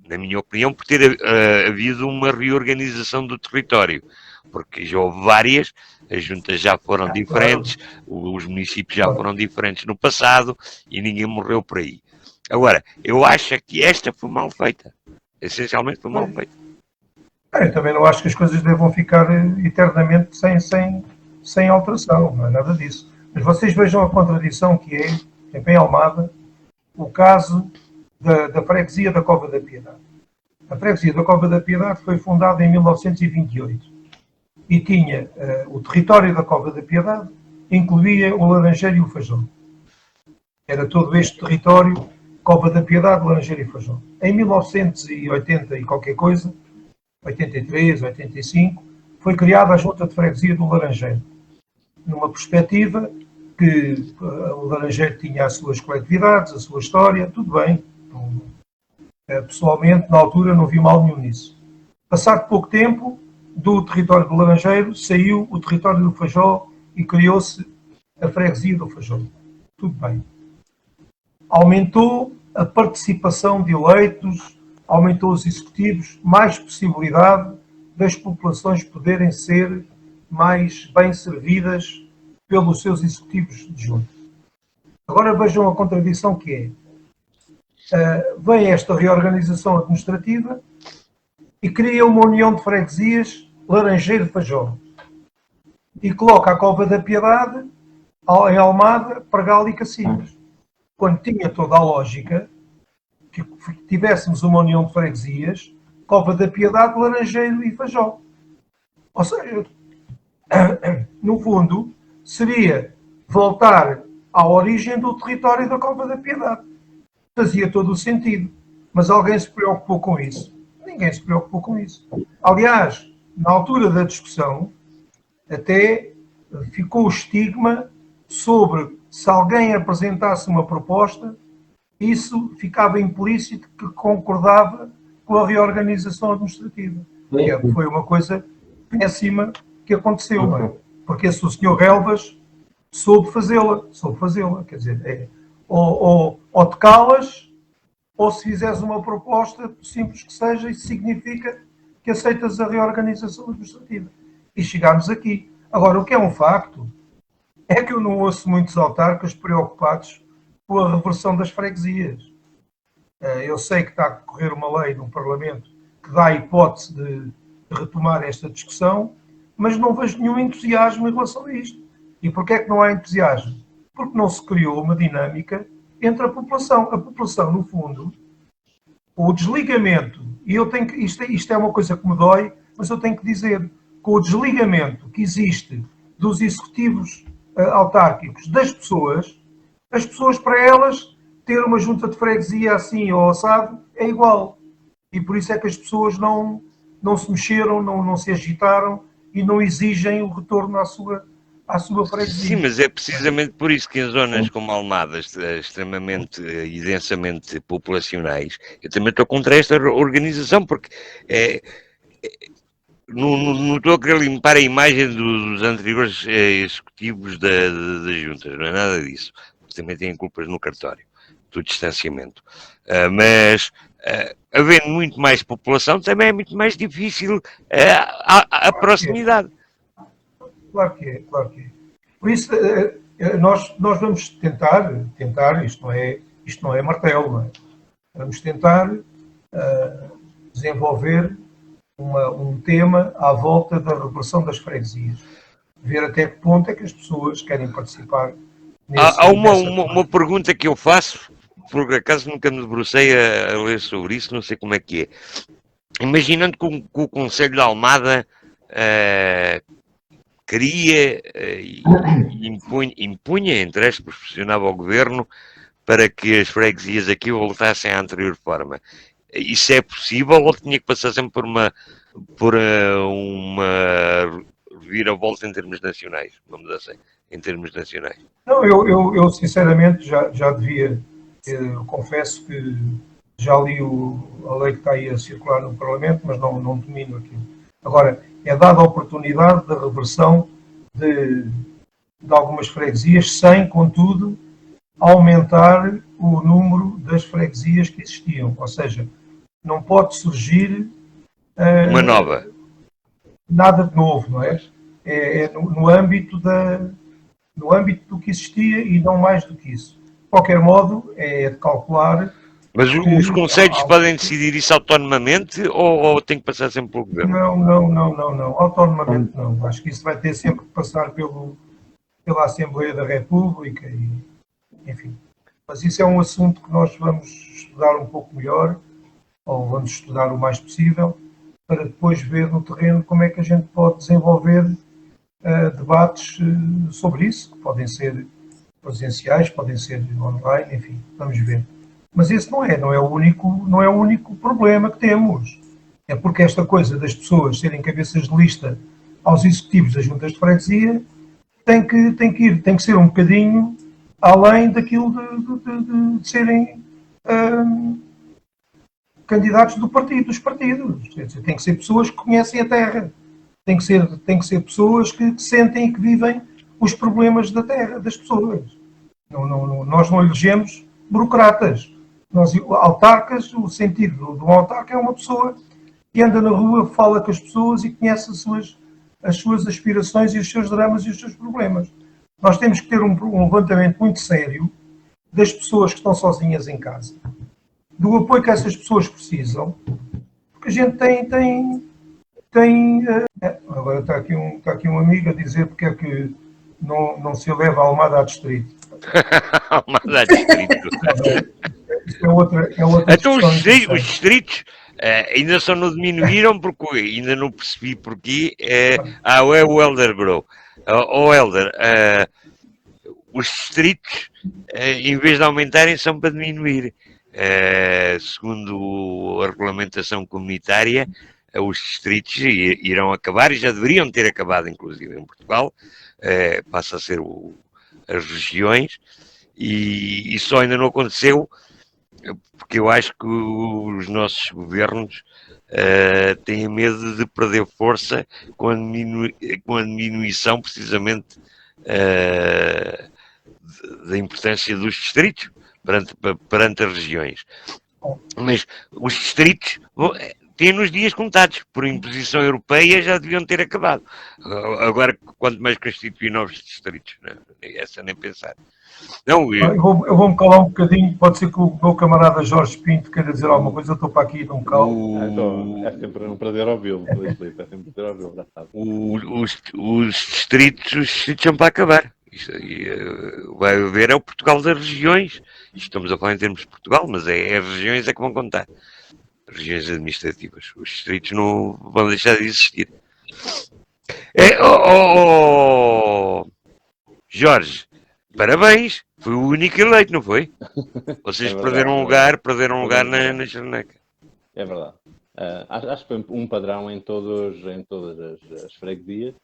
na minha opinião, por ter havido uma reorganização do território, porque já houve várias, as juntas já foram diferentes, os municípios já foram diferentes no passado e ninguém morreu por aí. Agora, eu acho que esta foi mal feita. Essencialmente foi mal feita. Eu também não acho que as coisas devam ficar eternamente sem alteração, não é nada disso. Mas vocês vejam a contradição que é, em Almada, o caso da freguesia da Cova da Piedade. A freguesia da Cova da Piedade foi fundada em 1928 e tinha o território da Cova da Piedade, incluía o Laranjeiro e o Fajão. Era todo este território, Cova da Piedade, Laranjeiro e Fajão. Em 1980 e qualquer coisa, 83, 85, foi criada a Junta de Freguesia do Laranjeiro, numa perspectiva que o Laranjeiro tinha as suas coletividades, a sua história, tudo bem. Pessoalmente, na altura, não vi mal nenhum nisso. Passado pouco tempo, do território do Laranjeiro, saiu o território do Fajó e criou-se a freguesia do Fajó. Tudo bem. Aumentou a participação de eleitos, aumentou os executivos, mais possibilidade das populações poderem ser mais bem servidas pelos seus executivos de junta. Agora vejam a contradição que é. Vem esta reorganização administrativa e cria uma união de freguesias Laranjeiro-Fajó e coloca a Cova da Piedade em Almada, Pregal e Cacilhas. Quando tinha toda a lógica que tivéssemos uma união de freguesias, Cova da Piedade, Laranjeiro e Fajó. Ou seja, no fundo, seria voltar à origem do território da Cova da Piedade. Fazia todo o sentido. Mas alguém se preocupou com isso? Ninguém se preocupou com isso. Aliás, na altura da discussão, até ficou o estigma sobre se alguém apresentasse uma proposta, isso ficava implícito que concordava com a reorganização administrativa. Foi uma coisa péssima que aconteceu, não é? Porque se o Sr. Relvas soube fazê-la, quer dizer, ou te calas, ou se fizeres uma proposta, simples que seja, isso significa que aceitas a reorganização administrativa. E chegámos aqui. Agora, o que é um facto é que eu não ouço muitos autarcas preocupados com a reversão das freguesias. Eu sei que está a decorrer uma lei no Parlamento que dá a hipótese de retomar esta discussão, mas não vejo nenhum entusiasmo em relação a isto. E porquê é que não há entusiasmo? Porque não se criou uma dinâmica entre a população. A população, no fundo, o desligamento, e eu tenho que, isto é uma coisa que me dói, mas eu tenho que dizer, com o desligamento que existe dos executivos autárquicos das pessoas, as pessoas, para elas, ter uma junta de freguesia assim ou assado é igual. E por isso é que as pessoas não se mexeram, não se agitaram e não exigem o retorno à sua freguesia. Sim, mas é precisamente por isso que em zonas como Almadas, extremamente e densamente populacionais, eu também estou contra esta organização, porque não estou a querer limpar a imagem dos anteriores executivos das juntas, não é nada disso. Também têm culpas no cartório do distanciamento. Mas havendo muito mais população, também é muito mais difícil a proximidade. Claro que é. Por isso, nós vamos tentar, isto não é martelo, não é? Vamos tentar desenvolver um tema à volta da reversão das freguesias. Ver até que ponto é que as pessoas querem participar nesse, Há uma pergunta que eu faço, por acaso nunca me debrucei a ler sobre isso, não sei como é que é. Imaginando que o Conselho de Almada queria e impunha, entre aspas, pressionava o Governo para que as freguesias aqui voltassem à anterior forma. Isso é possível ou tinha que passar sempre por uma reviravolta em termos nacionais, vamos dizer assim, em termos nacionais? Não, eu sinceramente já devia, confesso que já li a lei que está aí a circular no Parlamento, mas não domino aquilo. Agora, é dada a oportunidade da reversão de algumas freguesias, sem, contudo, aumentar o número das freguesias que existiam. Ou seja, não pode surgir uma nova. Nada de novo, não é? É no âmbito do que existia e não mais do que isso. De qualquer modo, é de calcular. Mas os conselhos podem decidir isso autonomamente ou tem que passar sempre pelo Governo? Não. Autonomamente não. Acho que isso vai ter sempre que passar pela Assembleia da República e, enfim. Mas isso é um assunto que nós vamos estudar um pouco melhor, ou vamos estudar o mais possível, para depois ver no terreno como é que a gente pode desenvolver debates sobre isso, que podem ser presenciais, podem ser online, enfim, vamos ver. Mas esse não é o único problema que temos. É porque esta coisa das pessoas serem cabeças de lista aos executivos das juntas de freguesia tem que ser um bocadinho além daquilo de serem candidatos dos partidos. Tem que ser pessoas que conhecem a terra. Tem que ser pessoas que sentem e que vivem os problemas da terra, das pessoas. Nós não elegemos burocratas. Autarcas, o sentido de um autarca é uma pessoa que anda na rua, fala com as pessoas e conhece as suas aspirações e os seus dramas e os seus problemas. Nós temos que ter um levantamento muito sério das pessoas que estão sozinhas em casa, do apoio que essas pessoas precisam, porque a gente agora está aqui um amigo a dizer porque é que não se eleva a Almada a distrito. Almada a distrito. Isso é outra então os discussão. distritos ainda só não diminuíram porque ainda não percebi porquê. É o Helder Bro. Helder, os distritos, em vez de aumentarem, são para diminuir. Segundo a regulamentação comunitária, os distritos irão acabar e já deveriam ter acabado, inclusive em Portugal. Passa a ser as regiões e só ainda não aconteceu porque eu acho que os nossos governos têm medo de perder força com a diminuição precisamente da importância dos distritos perante as regiões. Mas os distritos têm nos dias contados. Por imposição europeia já deviam ter acabado. Agora, quanto mais constituir novos distritos, não, essa nem pensar. Não, eu vou-me calar um bocadinho, pode ser que o meu camarada Jorge Pinto queira dizer alguma coisa, eu estou para aqui e não me calo. É sempre um prazer ouvi-lo, Filipe, é sempre um prazer ouvi-lo, já sabe. Os distritos são para acabar. Isto vai haver o Portugal das regiões. Estamos a falar em termos de Portugal, mas as regiões é que vão contar. Regiões administrativas. Os distritos não vão deixar de existir. Jorge, parabéns. Foi o único eleito, não foi? Vocês perderam um lugar na Charneca. É verdade. Acho que foi um padrão em todas as freguesias,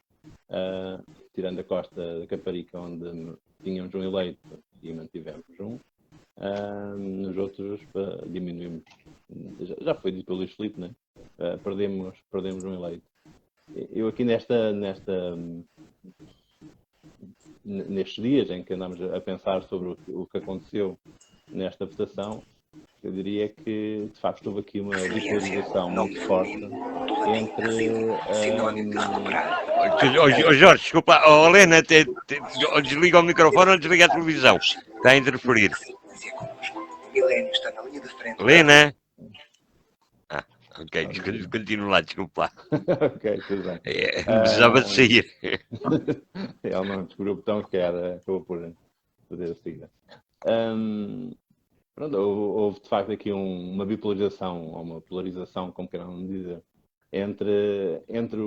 tirando a Costa da Caparica, onde tínhamos um eleito e mantivemos um. Nos outros diminuímos. Já foi dito pelo Luís Filipe, né? Perdemos um eleito. Eu aqui nestes dias em que andamos a pensar sobre o que aconteceu nesta votação, eu diria que de facto houve aqui uma bipolarização muito forte entre Jorge, desculpa, Helena, desliga o microfone ou desliga a televisão, está a interferir. Helena. Ok, continuo lá, desculpa lá. Ok, tudo bem. Precisava de sair. Ele não descobriu o botão que era, acabou por fazer a seguida. Pronto, houve de facto aqui uma bipolarização, ou uma polarização, como queiram dizer, entre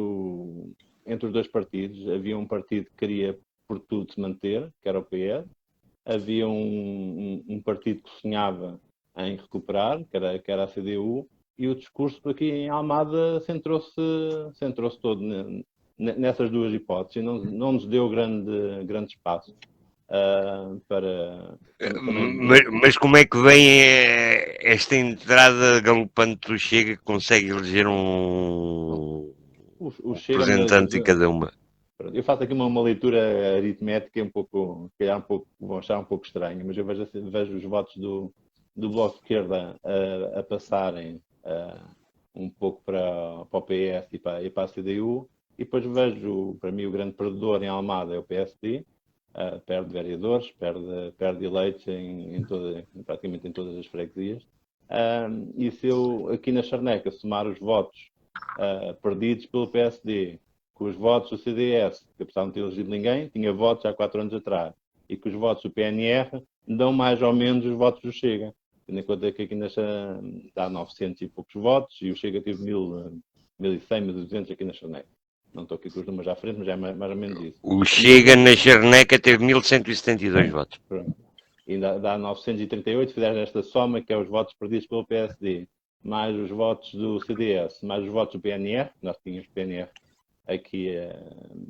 os dois partidos. Havia um partido que queria por tudo se manter, que era o PS. Havia um partido que sonhava em recuperar, que era a CDU, e o discurso aqui em Almada centrou-se todo nessas duas hipóteses, e não nos deu grande espaço para... Mas como é que vem esta entrada galopante do Chega que consegue eleger um representante em cada uma? Eu faço aqui uma leitura aritmética um pouco, vão achar um pouco estranha, mas eu vejo os votos do Bloco de Esquerda a passarem um pouco para o PS e para a CDU, e depois vejo, para mim, o grande perdedor em Almada é o PSD. Perde vereadores, perde eleitos praticamente em todas as freguesias. E se eu, aqui na Charneca, somar os votos perdidos pelo PSD, com os votos do CDS, que apesar de não ter elegido ninguém, tinha votos há 4 anos atrás, e que os votos do PNR dão mais ou menos os votos do Chega. Tendo em conta que aqui dá 900 e poucos votos, e o Chega teve 1.100, 1.200 aqui na Charneca. Não estou aqui com os números à frente, mas é mais ou menos isso. O Chega na Charneca teve 1.172 votos. Pronto. E dá 938, se fizeres esta soma, que é os votos perdidos pelo PSD, mais os votos do CDS, mais os votos do PNR, nós tínhamos PNR aqui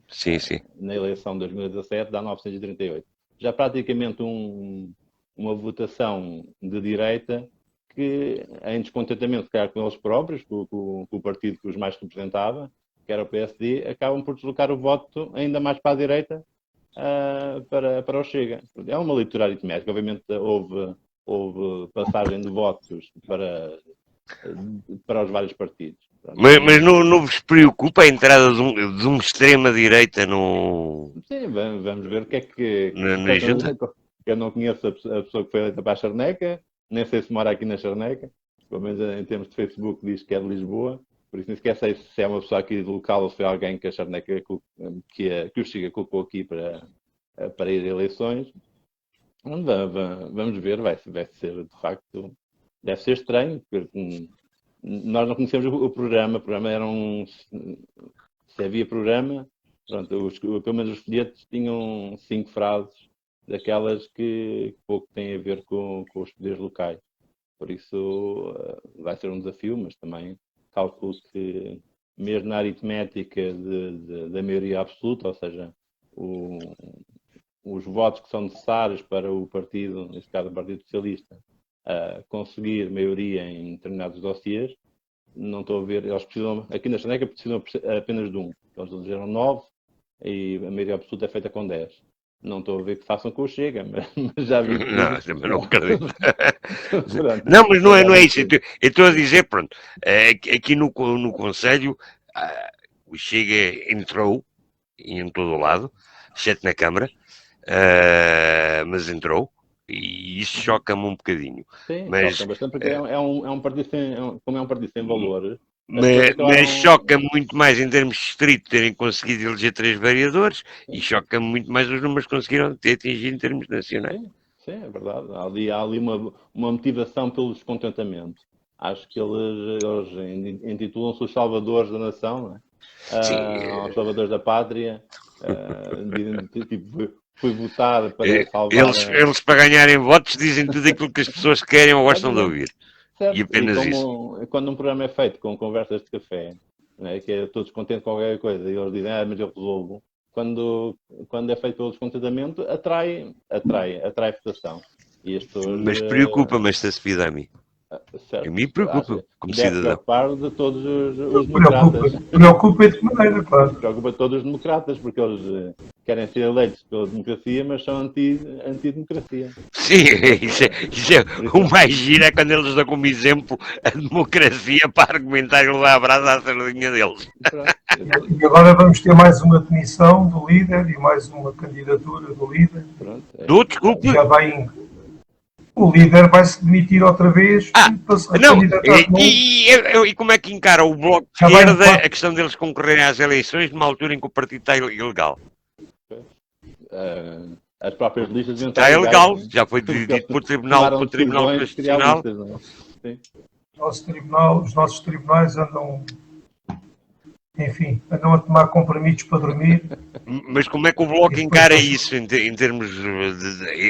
sim. na eleição de 2017, dá 938. Já praticamente uma votação de direita que, em descontentamento, se calhar, com eles próprios, com o partido que os mais representava, que era o PSD, acabam por deslocar o voto ainda mais para a direita para o Chega. É uma leitura aritmética. Obviamente houve passagem de votos para os vários partidos. Mas não vos preocupa a entrada de uma extrema-direita no... Sim, vamos ver o que é que... Na junta? Eu não conheço a pessoa que foi eleita para a Charneca, nem sei se mora aqui na Charneca, pelo menos em termos de Facebook diz que é de Lisboa, por isso nem sequer sei se é uma pessoa aqui local ou se foi alguém que a Charneca, que o Chega colocou aqui para ir a eleições. Vamos ver, vai ser de facto, deve ser estranho, porque nós não conhecemos o programa era se havia programa, pronto, pelo menos os folhetos tinham 5 frases, daquelas que pouco têm a ver com os poderes locais. Por isso vai ser um desafio, mas também calculo que mesmo na aritmética da maioria absoluta, ou seja, os votos que são necessários para o partido, neste caso o Partido Socialista, conseguir maioria em determinados dossiês, não estou a ver, eles precisam, aqui na Charneca precisam apenas de um. Eles elegeram 9 e a maioria absoluta é feita com 10. Não estou a ver que façam com o Chega, mas já vi. Não, também não acredito. Não, mas não é isso. Eu estou a dizer, pronto, aqui no Conselho, o Chega entrou, e em todo o lado, exceto na Câmara, mas entrou, e isso choca-me um bocadinho. Sim, mas choca bastante, porque é um partido como é um partido sem valores. Mas choca-me muito mais em termos estritos terem conseguido eleger 3 vereadores, e choca-me muito mais os números que conseguiram atingir em termos nacionais. Sim, é verdade. Há ali uma motivação pelo descontentamento. Acho que eles intitulam-se os salvadores da nação, não é? Os salvadores da pátria. Fui votar para salvar... Eles, para ganharem votos, dizem tudo aquilo que as pessoas querem ou gostam de ouvir. Certo. E apenas isso. Quando um programa é feito com conversas de café, né, que é todos contentes com qualquer coisa, e eles dizem, mas eu resolvo. Quando é feito pelo descontentamento, atrai votação. Mas preocupa-me esta subida a mim. Certo. A mim preocupa, como deve cidadão. preocupar de todos os democratas. Preocupa de que maneira, claro. Preocupa todos os democratas, porque eles querem ser eleitos pela democracia, mas são antidemocracia. Sim, isso é o mais giro é quando eles dão como exemplo a democracia para argumentar e levar a brasa à sardinha deles. E agora vamos ter mais uma demissão do líder e mais uma candidatura do líder. Pronto, Desculpe. Já vai indo. o líder vai se demitir outra vez para se Não, recandidatar de novo. e como é que encara o Bloco de Já vai Esquerda quatro. a questão deles concorrerem às eleições numa altura em que o partido está ilegal? As próprias listas deviam Está estar ilegal, legais, já foi Porque dito por tomaram Tribunal decisões de criar Constitucional. listas, não é? Sim. Os nossos tribunais andam, enfim, andam a tomar compromissos para dormir. Mas como é que o Bloco encara isso em termos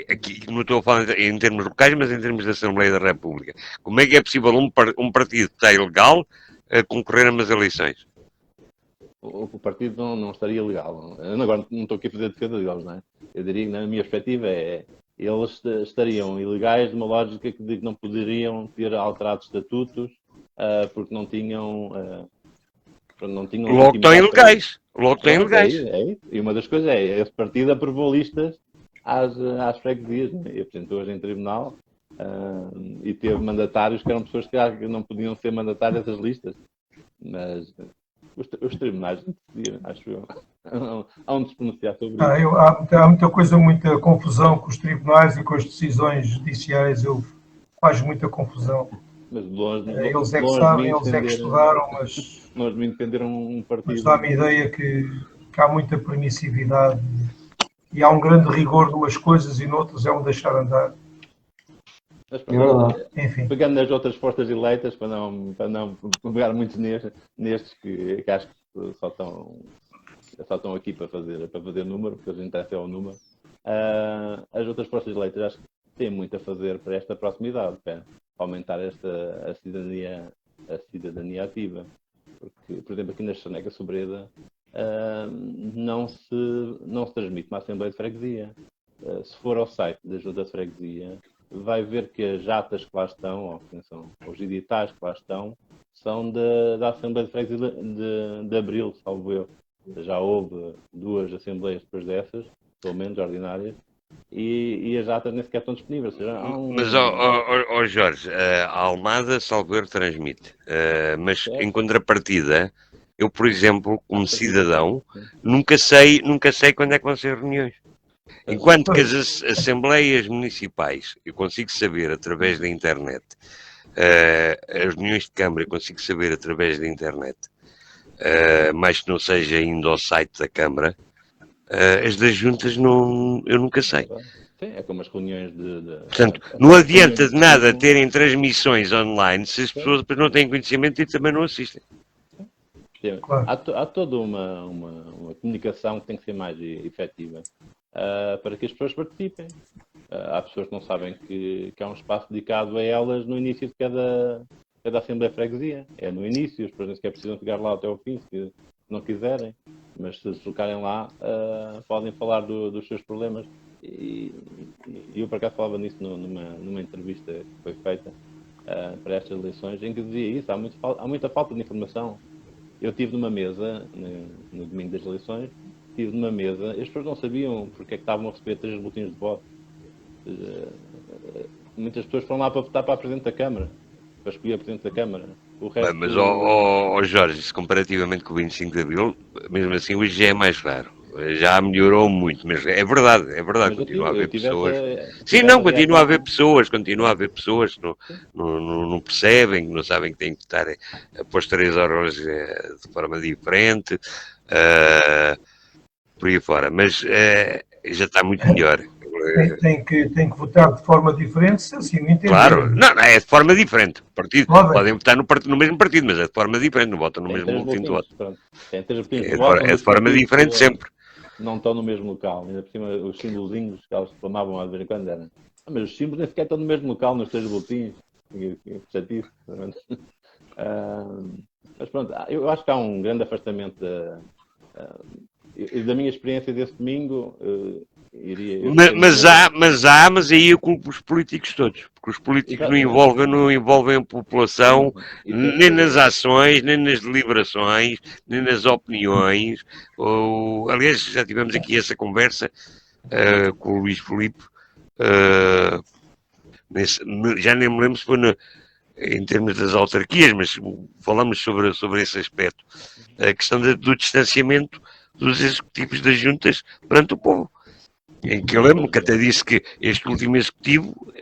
aqui não estou a falar em termos locais, mas em termos da Assembleia da República? Como é que é possível um partido que está ilegal concorrer a umas eleições? O partido não estaria legal. Eu agora não estou aqui a fazer defesa deles, não é? Eu diria que, na minha perspectiva, eles estariam ilegais de uma lógica de que não poderiam ter alterado estatutos porque não tinham. Logo estão ilegais. Logo estão ilegais. É. E uma das coisas esse partido aprovou listas às freguesias, né? E apresentou hoje em tribunal e teve mandatários que eram pessoas que não podiam ser mandatárias dessas listas. Mas os tribunais decidiram, acho eu. Há de se pronunciar sobre isso. Há muita coisa, muita confusão com os tribunais e com as decisões judiciais. Faz muita confusão. Mas longe, Eles é que longe sabem, de mim eles é que defender- estudaram, mas longe de mim defender um partido. dá-me a ideia que há muita permissividade e há um grande rigor de umas coisas e noutras é um deixar andar. Mas, É pronto, verdade. Enfim, pegando nas outras forças eleitas, para não pegar muito nestes que acho que só estão aqui para fazer número, porque a gente interessa é o número. As outras forças eleitas acho que têm muito a fazer para esta proximidade, para aumentar a cidadania ativa. Porque, por exemplo, aqui na Chaneca Sobreda não se transmite uma Assembleia de Freguesia. Se for ao site da Junta de Freguesia, vai ver que as atas que lá estão, ou que são os editais que lá estão, são da Assembleia de Freguesia de Abril, salvo eu. Já houve 2 assembleias depois dessas, pelo menos ordinárias, e as atas nem sequer estão disponíveis. Ou seja, Mas, Jorge, a Almada, salvo erro, transmite. Mas, em contrapartida, eu, por exemplo, como cidadão, nunca sei quando é que vão ser reuniões. Enquanto que as assembleias municipais, eu consigo saber através da internet, as reuniões de Câmara eu consigo saber através da internet, mas que não seja indo ao site da Câmara, as das juntas eu nunca sei. Sim, é como as reuniões Portanto, não adianta de nada terem transmissões online se as pessoas depois não têm conhecimento e também não assistem. Claro. Há toda uma comunicação que tem que ser mais efetiva para que as pessoas participem. Há pessoas que não sabem que há um espaço dedicado a elas no início de cada Assembleia de Freguesia. É no início, as pessoas nem sequer precisam chegar lá até ao fim, se não quiserem. Mas se colocarem lá, podem falar dos seus problemas. E eu, por acaso, falava nisso numa entrevista que foi feita para estas eleições, em que dizia isso. Há muita falta de informação. Eu estive numa mesa, no domingo das eleições, estive numa mesa, as pessoas não sabiam porque é que estavam a receber 3 boletins de voto. Muitas pessoas foram lá para votar para a Presidente da Câmara, para escolher a Presidente da Câmara. O resto, Mas, Jorge, isso comparativamente com o 25 de Abril, mesmo assim, hoje já é mais raro. Já melhorou muito, mas é verdade, continua a haver pessoas. Sim, não, continua a haver pessoas que não percebem, que não sabem que têm que estar após 3 horas de forma diferente, por aí fora, mas já está muito melhor. tem que votar de forma diferente, se assim me entender. Claro, não, é de forma diferente. Partido, Podem. podem votar no mesmo partido, mas é de forma diferente, não votam no mesmo boletim de voto. Tem 3 boletins de É voto. de forma diferente sempre. Não estão no mesmo local. Ainda por cima, os símbolozinhos que eles reclamavam de vez em quando eram. Mas os símbolos nem sequer estão no mesmo local, nos 3 boletins. Chatice. Mas pronto, eu acho que há um grande afastamento da minha experiência desse domingo. Mas aí eu culpo os políticos todos, porque os políticos não envolvem a população nem nas ações, nem nas deliberações, nem nas opiniões. Aliás, já tivemos aqui essa conversa com o Luís Filipe, já nem me lembro se foi em termos das autarquias, mas falamos sobre esse aspecto, a questão do distanciamento dos executivos das juntas perante o povo. Em que eu lembro que até disse que este último executivo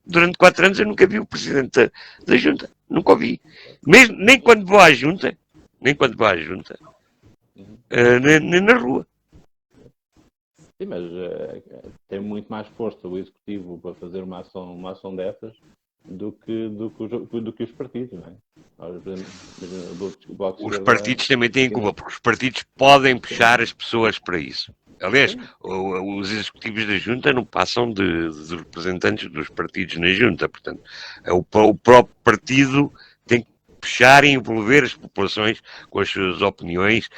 durante 4 anos eu nunca vi o presidente da junta. Nunca o vi. Mesmo, nem quando vou à junta, nem na rua. Sim, mas tem muito mais força o executivo para fazer uma ação dessas do que os partidos, não é? Os partidos também têm culpa, porque os partidos podem puxar as pessoas para isso. Aliás, os executivos da junta não passam de representantes dos partidos na junta, portanto, o próprio partido tem que puxar e envolver as populações com as suas opiniões.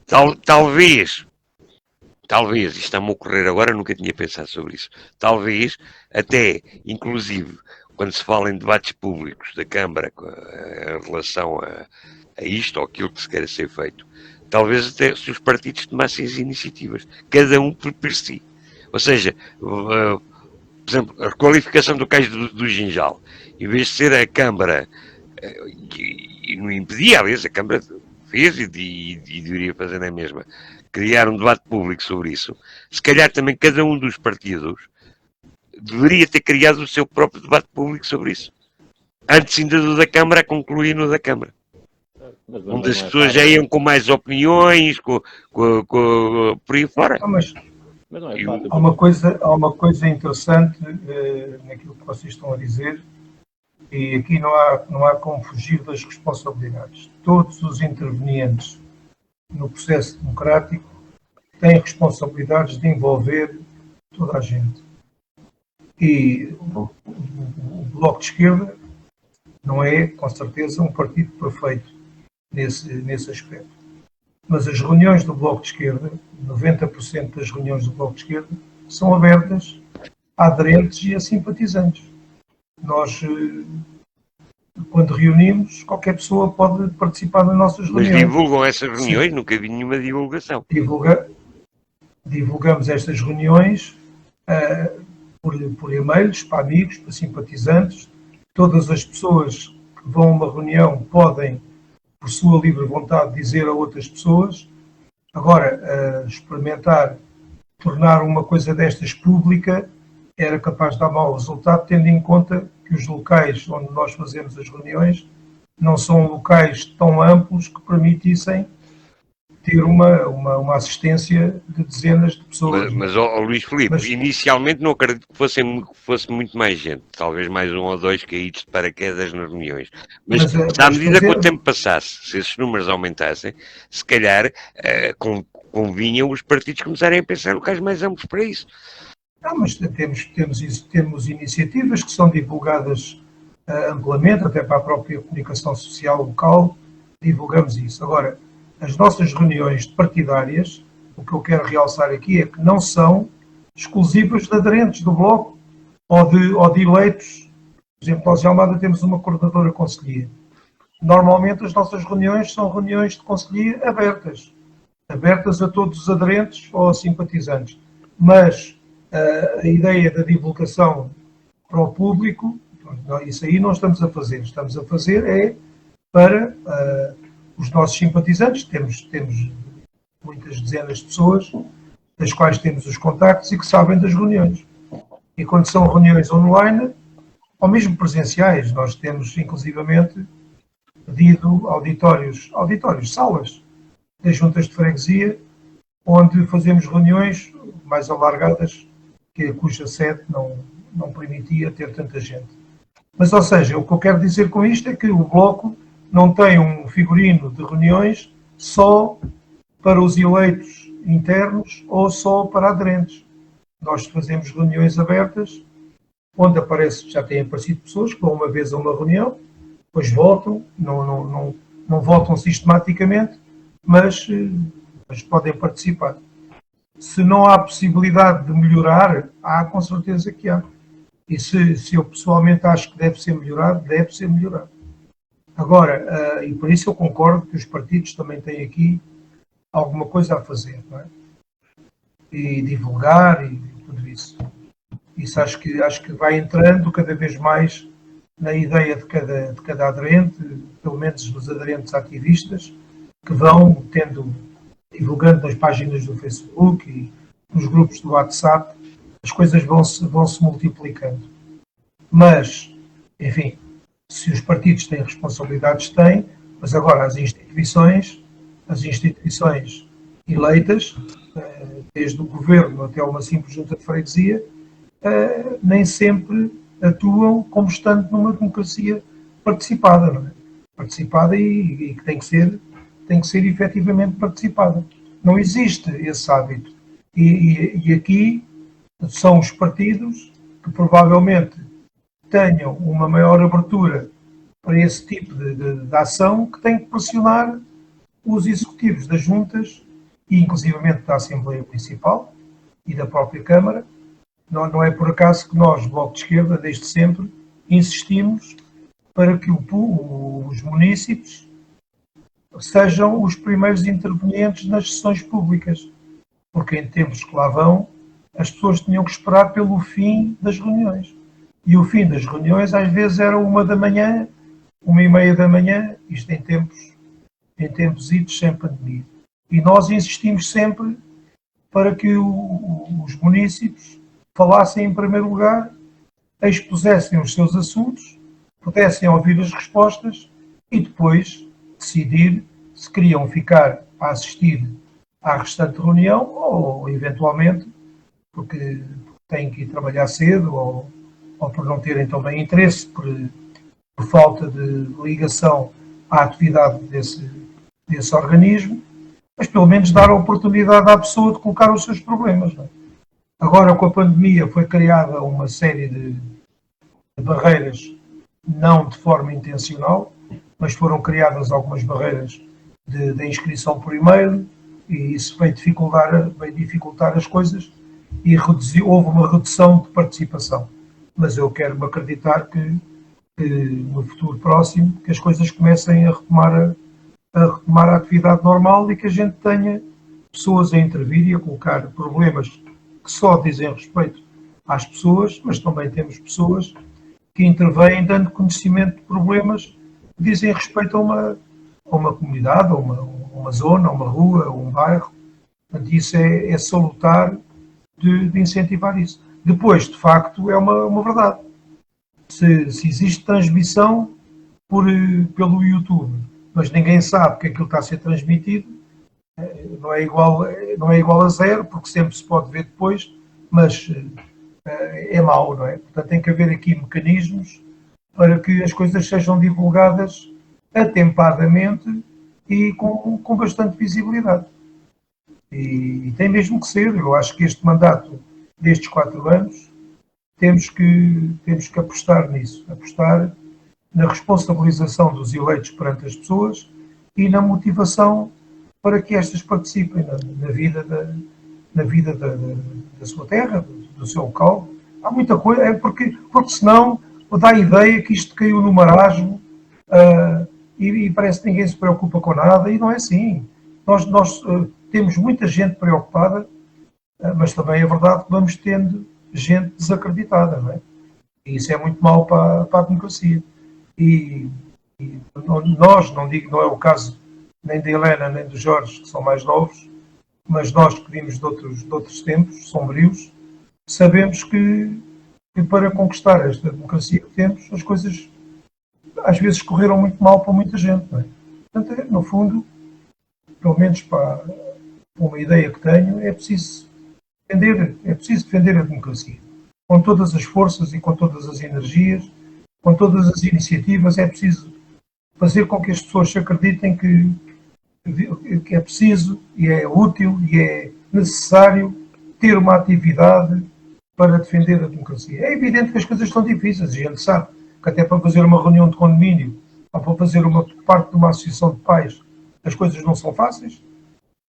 Talvez, isto está-me a ocorrer agora, nunca tinha pensado sobre isso, talvez, até, inclusive, quando se fala em debates públicos da Câmara em relação a isto ou aquilo que se queira ser feito, talvez até se os partidos tomassem as iniciativas, cada um por si. Ou seja, por exemplo, a requalificação do cais do Ginjal, em vez de ser a Câmara, e não impedia, aliás, a Câmara fez e deveria fazer na mesma, criar um debate público sobre isso, se calhar também cada um dos partidos deveria ter criado o seu próprio debate público sobre isso. Antes ainda do da Câmara a concluir no da Câmara. Onde as pessoas já iam com mais opiniões, por aí fora. Mas não é fácil. Há uma coisa interessante naquilo que vocês estão a dizer, e aqui não há como fugir das responsabilidades. Todos os intervenientes no processo democrático têm responsabilidades de envolver toda a gente. E o Bloco de Esquerda não é, com certeza, um partido perfeito nesse aspecto. Mas as reuniões do Bloco de Esquerda, 90% das reuniões do Bloco de Esquerda, são abertas a aderentes e a simpatizantes. Nós, quando reunimos, qualquer pessoa pode participar das nossas reuniões. Mas divulgam essas reuniões? Sim. Nunca vi nenhuma divulgação. Divulgamos estas reuniões por e-mails, para amigos, para simpatizantes. Todas as pessoas que vão a uma reunião podem, por sua livre vontade, dizer a outras pessoas. Agora, experimentar tornar uma coisa destas pública era capaz de dar mau resultado, tendo em conta que os locais onde nós fazemos as reuniões não são locais tão amplos que permitissem ter uma assistência de dezenas de pessoas. Mas Luís Filipe, inicialmente não acredito que fosse muito mais gente, talvez mais um ou dois caídos de paraquedas nas reuniões. Mas à medida que o tempo passasse, se esses números aumentassem, se calhar convinha os partidos começarem a pensar em locais mais amplos para isso. Não, mas temos iniciativas que são divulgadas amplamente, até para a própria comunicação social local, divulgamos isso. Agora, as nossas reuniões partidárias, o que eu quero realçar aqui é que não são exclusivas de aderentes do Bloco ou de eleitos. Por exemplo, nós em Almada temos uma coordenadora conselhia. Normalmente as nossas reuniões são reuniões de conselhia abertas a todos os aderentes ou simpatizantes. Mas a ideia da divulgação para o público, isso aí não estamos a fazer. Estamos a fazer é para os nossos simpatizantes. Temos muitas dezenas de pessoas, das quais temos os contactos e que sabem das reuniões. E quando são reuniões online, ou mesmo presenciais, nós temos inclusivamente pedido auditórios, salas das juntas de freguesia, onde fazemos reuniões mais alargadas, cuja sede não permitia ter tanta gente. Mas, ou seja, o que eu quero dizer com isto é que o Bloco não tem um figurino de reuniões só para os eleitos internos ou só para aderentes. Nós fazemos reuniões abertas, onde já têm aparecido pessoas que vão uma vez a uma reunião, depois voltam, não voltam sistematicamente, mas podem participar. Se não há possibilidade de melhorar, há com certeza que há. E se eu pessoalmente acho que deve ser melhorado, deve ser melhorado. Agora, e por isso eu concordo que os partidos também têm aqui alguma coisa a fazer, não é? E divulgar e tudo isso. Isso acho que vai entrando cada vez mais na ideia de cada aderente, pelo menos dos aderentes ativistas, que vão divulgando nas páginas do Facebook e nos grupos do WhatsApp as coisas vão-se multiplicando. Mas, enfim, se os partidos têm responsabilidades, têm, mas agora as instituições eleitas, desde o governo até uma simples junta de freguesia, nem sempre atuam como estando numa democracia participada, não é? Participada e que tem que ser efetivamente participada. Não existe esse hábito. E aqui são os partidos que provavelmente tenham uma maior abertura para esse tipo de ação, que têm que pressionar os executivos das juntas e inclusivamente da Assembleia Municipal e da própria Câmara. Não é por acaso que nós, Bloco de Esquerda, desde sempre, insistimos para que os munícipes sejam os primeiros intervenientes nas sessões públicas, porque em tempos que lá vão, as pessoas tinham que esperar pelo fim das reuniões. E o fim das reuniões às vezes era 1h, 1h30 da manhã, isto em tempos idos sem pandemia. E nós insistimos sempre para que os munícipes falassem em primeiro lugar, expusessem os seus assuntos, pudessem ouvir as respostas e depois decidir se queriam ficar a assistir à restante reunião ou, eventualmente, porque têm que ir trabalhar cedo ou por não terem também interesse, por falta de ligação à atividade desse organismo, mas pelo menos dar a oportunidade à pessoa de colocar os seus problemas. Não é? Agora, com a pandemia, foi criada uma série de barreiras, não de forma intencional, mas foram criadas algumas barreiras de inscrição por e-mail, e isso veio dificultar as coisas e houve uma redução de participação. Mas eu quero-me acreditar que no futuro próximo que as coisas comecem a retomar a atividade normal e que a gente tenha pessoas a intervir e a colocar problemas que só dizem respeito às pessoas, mas também temos pessoas que intervêm dando conhecimento de problemas que dizem respeito a uma comunidade, a uma zona, a uma rua, a um bairro. Portanto, isso é salutar de incentivar isso. Depois, de facto, é uma verdade. Se existe transmissão pelo YouTube, mas ninguém sabe que aquilo está a ser transmitido, não é igual a zero, porque sempre se pode ver depois, mas é mau, não é? Portanto, tem que haver aqui mecanismos para que as coisas sejam divulgadas atempadamente e com bastante visibilidade. E tem mesmo que ser. Eu acho que este mandato destes 4 anos temos que apostar nisso, apostar na responsabilização dos eleitos perante as pessoas e na motivação para que estas participem na vida da sua terra, do seu local. Há muita coisa, porque senão dá a ideia que isto caiu no marasmo e parece que ninguém se preocupa com nada, e não é assim. Nós temos muita gente preocupada, mas também é verdade que vamos tendo gente desacreditada, não é? E isso é muito mau para a democracia. E nós, não é o caso nem da Helena nem do Jorge, que são mais novos, mas nós que vimos de outros tempos sombrios, sabemos que para conquistar esta democracia que temos, as coisas às vezes correram muito mal para muita gente, não é? Portanto, no fundo, pelo menos para uma ideia que tenho, é preciso defender a democracia. Com todas as forças e com todas as energias, com todas as iniciativas, é preciso fazer com que as pessoas se acreditem que é preciso e é útil e é necessário ter uma atividade para defender a democracia. É evidente que as coisas estão difíceis, a gente sabe que até para fazer uma reunião de condomínio ou para fazer uma parte de uma associação de pais, as coisas não são fáceis.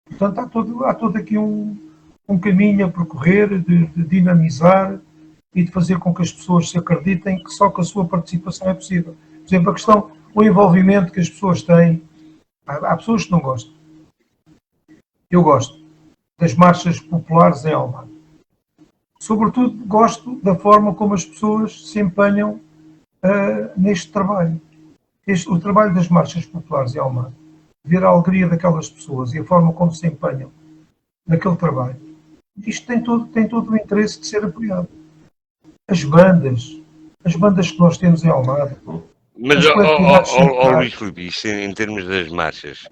Portanto, há todo aqui um caminho a percorrer de dinamizar e de fazer com que as pessoas se acreditem que só com a sua participação é possível. Por exemplo, o envolvimento que as pessoas têm. Há pessoas que não gostam. Eu gosto das marchas populares em Almada. Sobretudo, gosto da forma como as pessoas se empenham neste trabalho. O trabalho das marchas populares em Almada, ver a alegria daquelas pessoas e a forma como se empenham naquele trabalho, isto tem todo o interesse de ser apoiado. As bandas que nós temos em Almada, Mas, as coletividades centrais. Luís Filipe, isto em termos das marchas,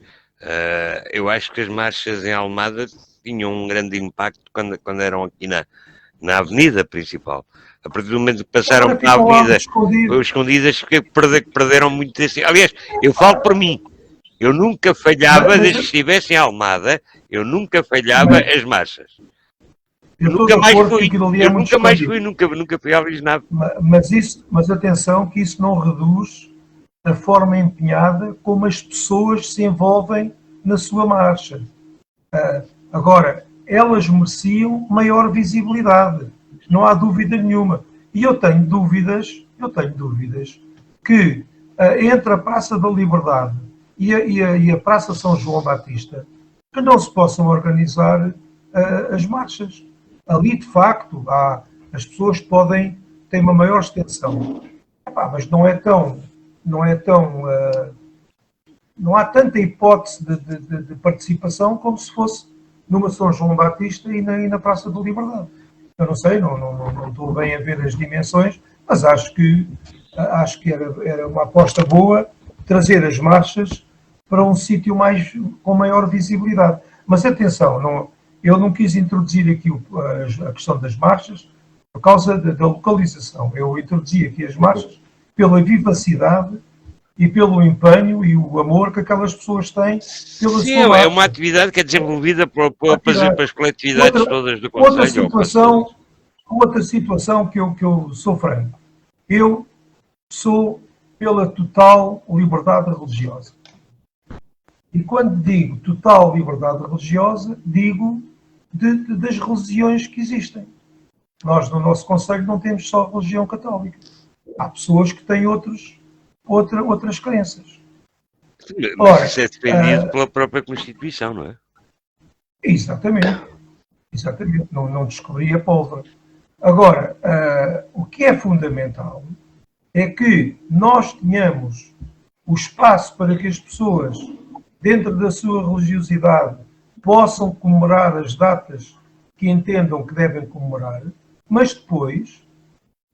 eu acho que as marchas em Almada tinham um grande impacto quando eram aqui na avenida principal. A partir do momento que passaram Agora para a ficam lá avenida escondidos. escondidas, que perderam muito assim. Aliás, eu falo por mim. Eu nunca falhava, desde que estivesse em Almada, eu nunca falhava as marchas. Eu estou Nunca de mais acordo que fui. aquilo ali é Eu muito nunca mais escondido. fui, nunca fui à Lisnave. Mas atenção que isso não reduz a forma empenhada como as pessoas se envolvem na sua marcha. Agora, elas mereciam maior visibilidade, não há dúvida nenhuma. E eu tenho dúvidas que entre a Praça da Liberdade e a Praça São João Batista, que não se possam organizar as marchas. Ali, de facto, as pessoas podem ter uma maior extensão. Mas não há tanta hipótese de participação como se fosse numa São João Batista e na Praça da Liberdade. Eu não sei, não estou bem a ver as dimensões, mas acho que era uma aposta boa trazer as marchas para um sítio com maior visibilidade. Mas atenção, eu não quis introduzir aqui a questão das marchas por causa da localização. Eu introduzi aqui as marchas pela vivacidade e pelo empenho e o amor que aquelas pessoas têm pela Sim, sua marcha. é uma atividade que é desenvolvida para as coletividades todas do Conselho. Outra situação que eu sou franco. Eu sou pela total liberdade religiosa. E quando digo total liberdade religiosa, digo das religiões que existem. Nós, no nosso Conselho, não temos só religião católica. Há pessoas que têm outras crenças. Mas isso é defendido pela própria Constituição, não é? Exatamente. Não descobri a pólvora. Agora, o que é fundamental é que nós tenhamos o espaço para que as pessoas, dentro da sua religiosidade, possam comemorar as datas que entendam que devem comemorar, mas depois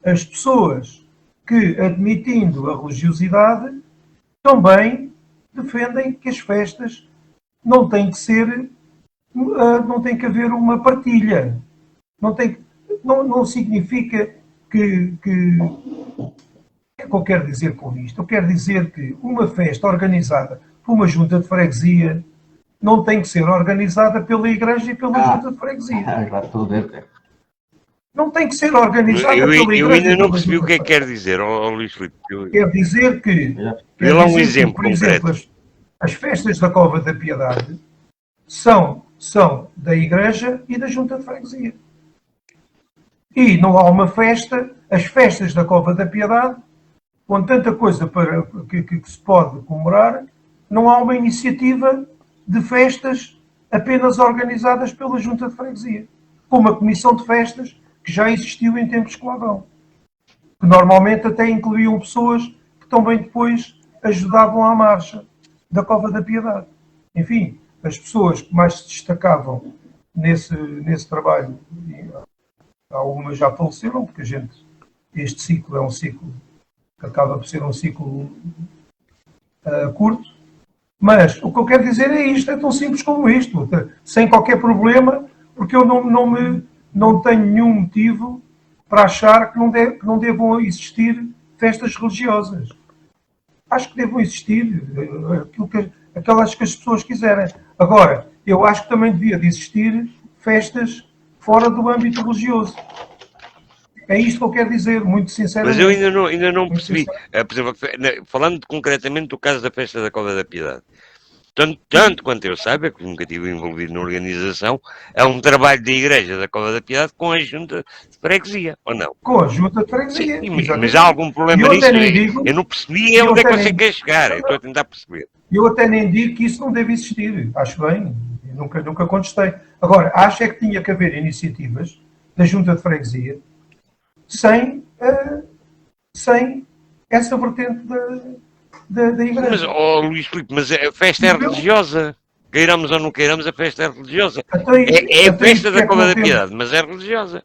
as pessoas que, admitindo a religiosidade, também defendem que as festas não tem que haver uma partilha. Não significa que o que é que eu quero dizer com isto? Eu quero dizer que uma festa organizada por uma junta de freguesia não tem que ser organizada pela igreja e pela junta de freguesia. Já estou a ver. Não tem que ser organizada pela igreja. Eu ainda não percebi junta o que é que quer dizer, Luís Filipe. Quer dizer que, um exemplo por exemplo, as festas da Cova da Piedade são da igreja e da junta de freguesia. E não há uma festa, as festas da Cova da Piedade, com tanta coisa que se pode comemorar, não há uma iniciativa de festas apenas organizadas pela junta de freguesia, como a comissão de festas que já existiu em tempos de Clavão, que normalmente até incluíam pessoas que também depois ajudavam à marcha da Cova da Piedade. Enfim, as pessoas que mais se destacavam nesse trabalho, algumas já faleceram, porque este ciclo é um ciclo que acaba por ser um ciclo curto, mas o que eu quero dizer é isto, é tão simples como isto, sem qualquer problema, porque eu não tenho nenhum motivo para achar que não devam existir festas religiosas. Acho que devam existir aquelas que as pessoas quiserem. Agora, eu acho que também devia de existir festas fora do âmbito religioso. É isto que eu quero dizer, muito sinceramente. Mas eu ainda não percebi. Por exemplo, falando concretamente do caso da festa da Cova da Piedade. Tanto quanto eu saiba, que nunca estive envolvido na organização, é um trabalho da Igreja da Cova da Piedade com a junta de freguesia, ou não? Com a junta de freguesia. Sim, mas há algum problema nisso? Eu não percebi onde é que você quer chegar. Eu estou a tentar perceber. Eu até nem digo que isso não deve existir. Acho bem. Nunca contestei. Agora, acho é que tinha que haver iniciativas da junta de freguesia sem essa vertente da igreja. Mas, Luís Filipe, mas a festa é religiosa. queiramos ou não queiramos, a festa é religiosa. Até É a festa da porque Cova não da temos, Piedade, mas é religiosa.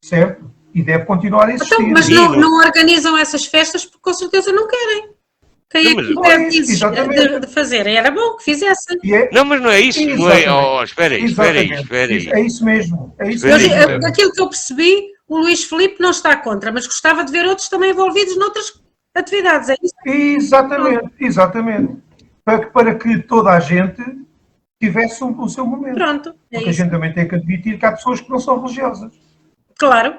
certo? E deve continuar a existir. Então, mas Sim, não, não- não organizam essas festas porque com certeza não querem. Quem é Não, que mas- impede Pois, isso exatamente. de fazer? Era bom que fizessem. E é, Não, mas não é isso. Não é... exatamente. Oh, espera aí, espera aí, espera aí. É isso mesmo. É isso Espera aí, mesmo. espera aí. Aquilo que eu percebi, o Luís Filipe não está contra, mas gostava de ver outros também envolvidos noutras atividades. É isso? Exatamente. Para que toda a gente tivesse o seu momento. Pronto, é Porque a isso. gente também tem que admitir que há pessoas que não são religiosas. Claro.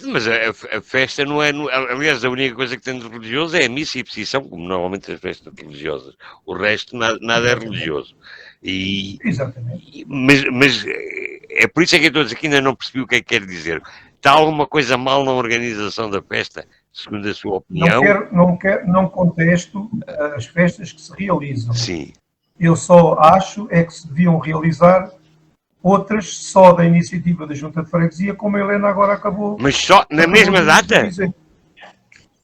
Mas a festa não é. Aliás, a única coisa que tem de religioso é a missa e a procissão, como normalmente as festas religiosas. O resto, nada é religioso. Exatamente. Mas é por isso é que eu estou a dizer que ainda não percebi o que é que quer dizer. Está alguma coisa mal na organização da festa, segundo a sua opinião? Não contesto as festas que se realizam. Sim. Eu só acho é que se deviam realizar outras só da iniciativa da Junta de Freguesia, como a Helena agora acabou. Mas só na mesma data? Dizer.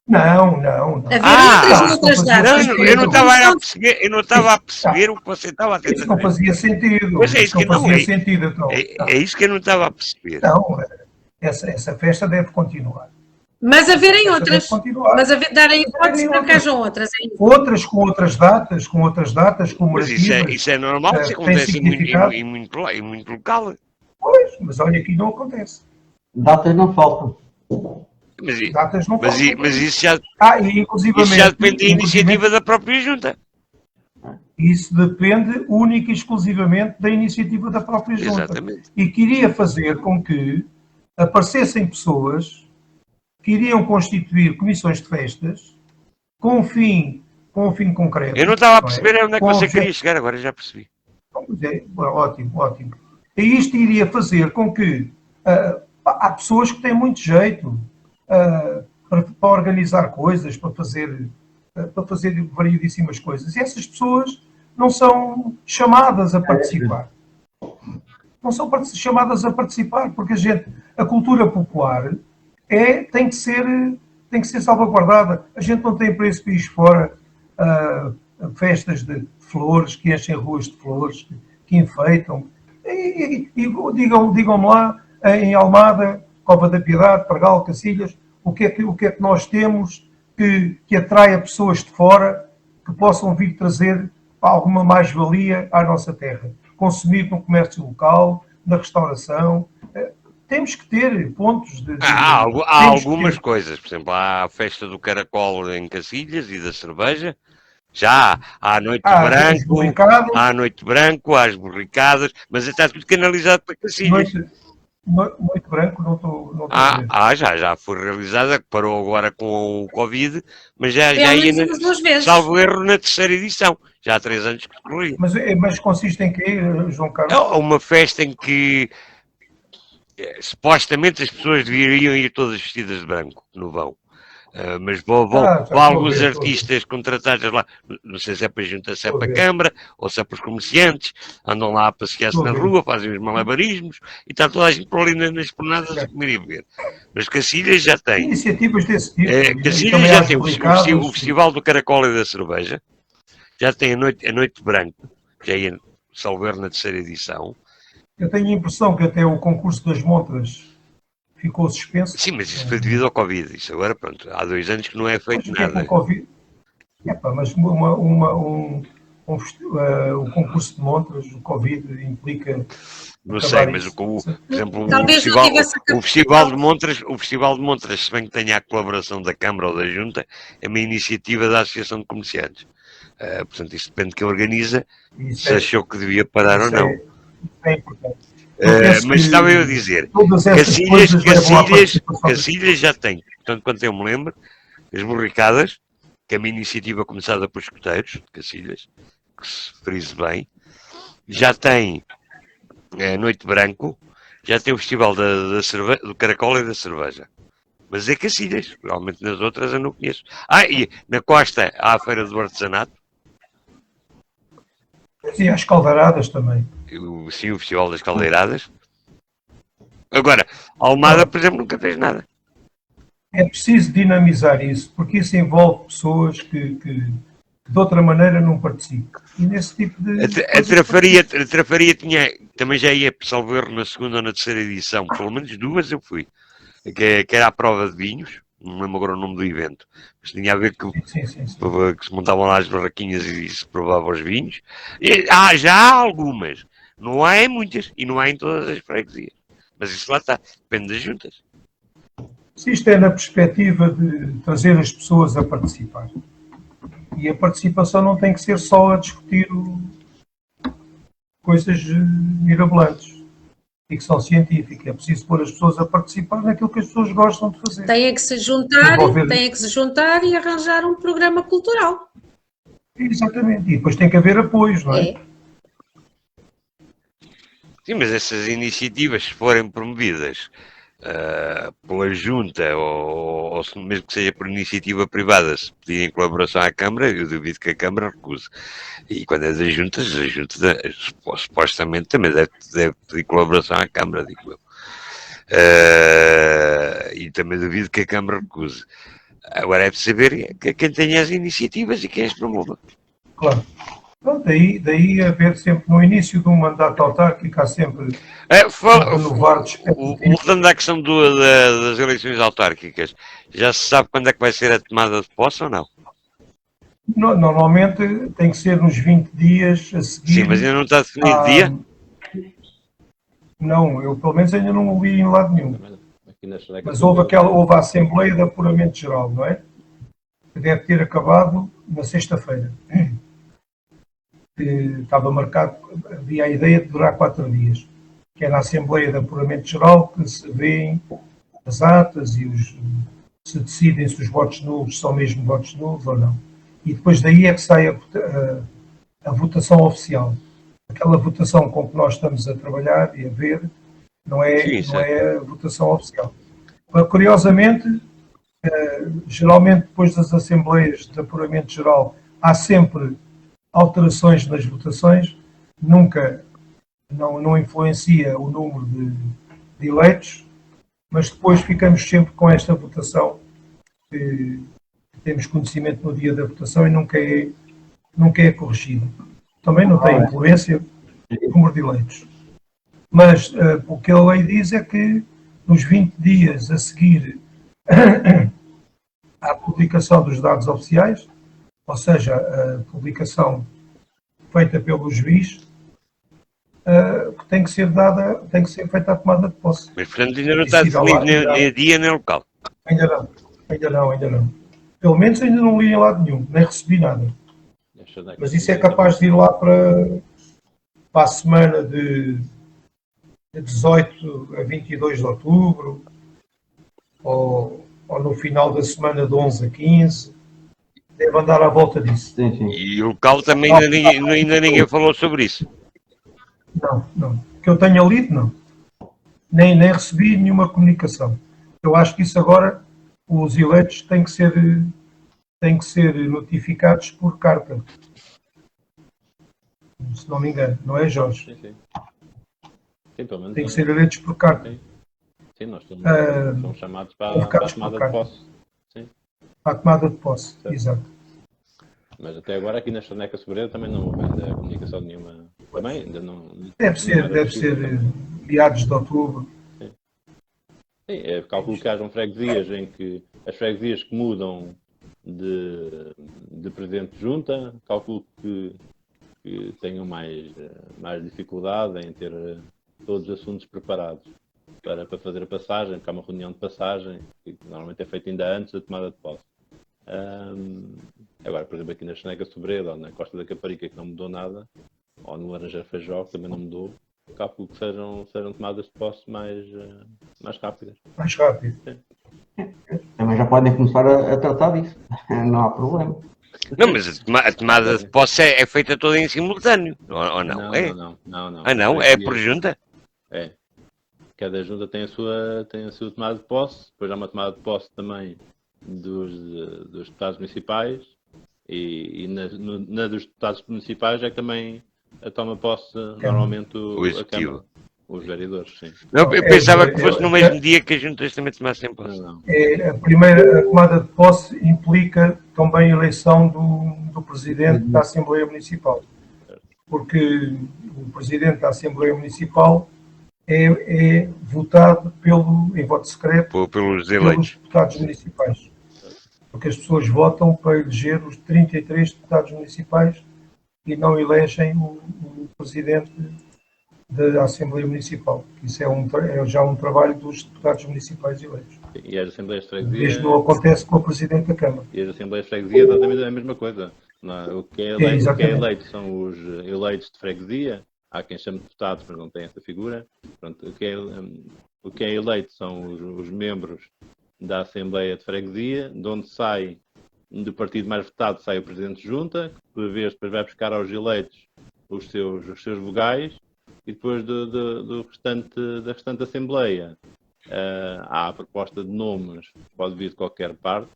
Não. Haver Ah, outras não, datas. Não, eu não estava a perceber o que você estava a tentar Isso não dizer. fazia sentido. Pois é, isso que não fazia é. sentido. Então. É isso que eu não estava a perceber. Não, essa festa deve continuar. Mas haverem Essa outras. deve continuar. Mas darem hipótese Haverem para que outras. hajam outras. É isso. Outras com outras datas Mas comemorativas. isso é normal, isso tem acontece significado. em muito local. Pois, mas olha, aqui não acontece. Datas não faltam. Mas, Datas não faltam. mas isso já E Isso depende da iniciativa da própria Junta. Isso depende única e exclusivamente da iniciativa da própria Junta. Exatamente. E queria fazer com que aparecessem pessoas que iriam constituir comissões de festas com um fim concreto. Eu não estava a perceber onde é que Com você obje- queria chegar, agora já percebi. Ótimo. E isto iria fazer com que há pessoas que têm muito jeito para organizar coisas, para fazer variedíssimas coisas. E essas pessoas não são chamadas a participar. Não são chamadas a participar, porque a cultura popular tem que ser salvaguardada. A gente não tem para esse país fora festas de flores, que enchem ruas de flores, que enfeitam. E digam-me lá, em Almada, Cova da Piedade, Pargal, Cacilhas, o que é que nós temos que atraia pessoas de fora que possam vir trazer alguma mais-valia à nossa terra. Consumir no comércio local, na restauração. Temos que ter pontos de... Há algumas coisas, por exemplo, há a festa do caracol em Cacilhas e da cerveja, já há a Noite Branco, há as borricadas, mas está tudo canalizado para Cacilhas. Noite Branco, não estou a ver. Já foi realizada, parou agora com o Covid, mas já Pelo ia, menos umas vezes. salvo erro, na terceira edição. Já há 3 anos que decorria. Mas consiste em quê, João Carlos? É uma festa em que supostamente as pessoas deveriam ir todas vestidas de branco, no vão. Mas vão alguns artistas contratados lá, não sei se é para a Junta, se é para a Câmara, ou se é para os comerciantes, andam lá a passear-se na rua, fazem os malabarismos, e está toda a gente por ali nas esplanadas a comer e beber. Mas Cacilhas já tem. Iniciativas desse tipo. Cacilhas já tem o Festival do Caracol e da Cerveja, já tem a Noite Branco, que é salvo erro na terceira edição. Eu tenho a impressão que até o concurso das montras ficou suspenso. Sim, mas isso foi devido ao Covid. Isso agora, pronto, há 2 anos que não é feito nada. Mas o concurso de montras, o Covid implica... Não sei, mas por exemplo, o Festival de Montras, se bem que tenha a colaboração da Câmara ou da Junta, é uma iniciativa da Associação de Comerciantes. Portanto, isso depende de quem organiza, se achou que devia parar ou não. É importante. Mas estava eu a dizer, Cacilhas já tem, portanto, quanto eu me lembro, as borricadas, que é uma iniciativa começada por escuteiros de Cacilhas, que se frise bem, já tem a Noite Branco, já tem o Festival do Caracol e da Cerveja. Mas é Cacilhas, realmente nas outras eu não conheço. E na Costa há a Feira do Artesanato. E as caldeiradas também. Sim, o Festival das Caldeiradas. Agora, Almada, por exemplo, nunca fez nada. É preciso dinamizar isso, porque isso envolve pessoas que que de outra maneira não participe. E nesse tipo de... A Trafaria tinha, também já ia, salvo erro, na segunda ou na terceira edição, pelo menos duas eu fui, que era a prova de vinhos, não lembro agora o nome do evento, mas tinha a ver que se montavam lá as barraquinhas e se provavam os vinhos. E, já há algumas, não há em muitas, e não há em todas as freguesias. Mas isso lá está, depende das juntas. Se isto é na perspectiva de trazer as pessoas a participar. E a participação não tem que ser só a discutir coisas mirabolantes, ficção científica. É preciso pôr as pessoas a participar naquilo que as pessoas gostam de fazer. Têm que se juntar e arranjar um programa cultural. Exatamente. E depois tem que haver apoios, não é? Sim, mas essas iniciativas, se forem promovidas pela junta ou mesmo que seja por iniciativa privada, se pedirem colaboração à Câmara, eu duvido que a Câmara recuse. E quando é das juntas, a junta supostamente também deve pedir colaboração à Câmara, digo eu. E também duvido que a Câmara recuse. Agora é de saber quem tem as iniciativas e quem as promove. Claro. Então, daí haver sempre, no início de um mandato autárquico, há sempre voltando à questão das eleições autárquicas, já se sabe quando é que vai ser a tomada de posse ou não? Normalmente tem que ser nos 20 dias a seguir. Sim, mas ainda não está definido dia? Não, eu pelo menos ainda não o li em lado nenhum. Mas houve a Assembleia de Apuramento Geral, não é? Que deve ter acabado na sexta-feira. Estava marcado, havia a ideia de durar 4 dias, que é na Assembleia de Apuramento Geral que se vêem as atas e se decidem se os votos nulos são mesmo votos nulos ou não. E depois daí é que sai a votação oficial. Aquela votação com que nós estamos a trabalhar e a ver não é a votação oficial. Mas, curiosamente, geralmente depois das Assembleias de Apuramento Geral há sempre alterações nas votações, nunca, não influencia o número de eleitos, mas depois ficamos sempre com esta votação que temos conhecimento no dia da votação e nunca é corrigida. Também não tem influência no número de eleitos. Mas o que a lei diz é que nos 20 dias a seguir à publicação dos dados oficiais, ou seja, a publicação feita pelo juiz, que tem que ser feita a tomada de posse. Mas, portanto, ainda não está definido nem dia nem local. Ainda não. Pelo menos ainda não li em lado nenhum, nem recebi nada. Mas isso é capaz de ir lá para a semana de 18 a 22 de outubro, ou no final da semana de 11 a 15. Deve andar à volta disso. Sim. E o local também ainda ninguém falou sobre isso. Não. Que eu tenha lido, não. Nem recebi nenhuma comunicação. Eu acho que isso agora, os eleitos têm que ser notificados por carta. Se não me engano, não é, Jorge? Sim, pelo menos tem que ser eleitos por carta. Sim, nós somos chamados para a tomada de posse. Para a tomada de posse, exato. Mas até agora aqui na Chaneca Sobreira também não houve ainda comunicação nenhuma. Também ainda não. Deve ser meados de outubro. Sim, calculo que hajam freguesias em que as freguesias que mudam de presidente de junta, calculo que tenham mais dificuldade em ter todos os assuntos preparados para fazer a passagem, porque há uma reunião de passagem que normalmente é feita ainda antes da tomada de posse. Agora, por exemplo, aqui na Chaneca Sobreira ou na Costa da Caparica, que não mudou nada, ou no Laranjeiro Feijó, que também não mudou, calculo que sejam tomadas de posse mais rápidas. Mais rápido. Também já podem começar a tratar disso, não há problema. Não, mas a tomada de posse é feita toda em simultâneo, ou não? Não. Ah, não? É por junta? É. Cada junta tem a sua tomada de posse, depois há uma tomada de posse também dos deputados municipais e na dos deputados municipais é que também toma posse normalmente o executivo. Os vereadores, sim. Eu pensava que fosse no mesmo dia que as juntas também tomassem posse. Não. A tomada de posse implica também a eleição do Presidente da Assembleia Municipal. Porque o Presidente da Assembleia Municipal é votado em voto secreto Pelos pelos eleitos. deputados municipais. Porque as pessoas votam para eleger os 33 deputados municipais e não elegem o Presidente da Assembleia Municipal. Isso é já um trabalho dos deputados municipais eleitos. E as Assembleias de Freguesia... Desde não acontece com o Presidente da Câmara. E as Assembleias de Freguesia é exatamente a mesma coisa. Não, o que é eleito são os eleitos de freguesia. Há quem chame de deputados, mas não tem essa figura. Pronto, o que é eleito são os membros da Assembleia de Freguesia, de onde sai, do partido mais votado, sai o Presidente de Junta, que por vez depois vai buscar aos eleitos os seus vogais, e depois da restante Assembleia há a proposta de nomes, pode vir de qualquer parte,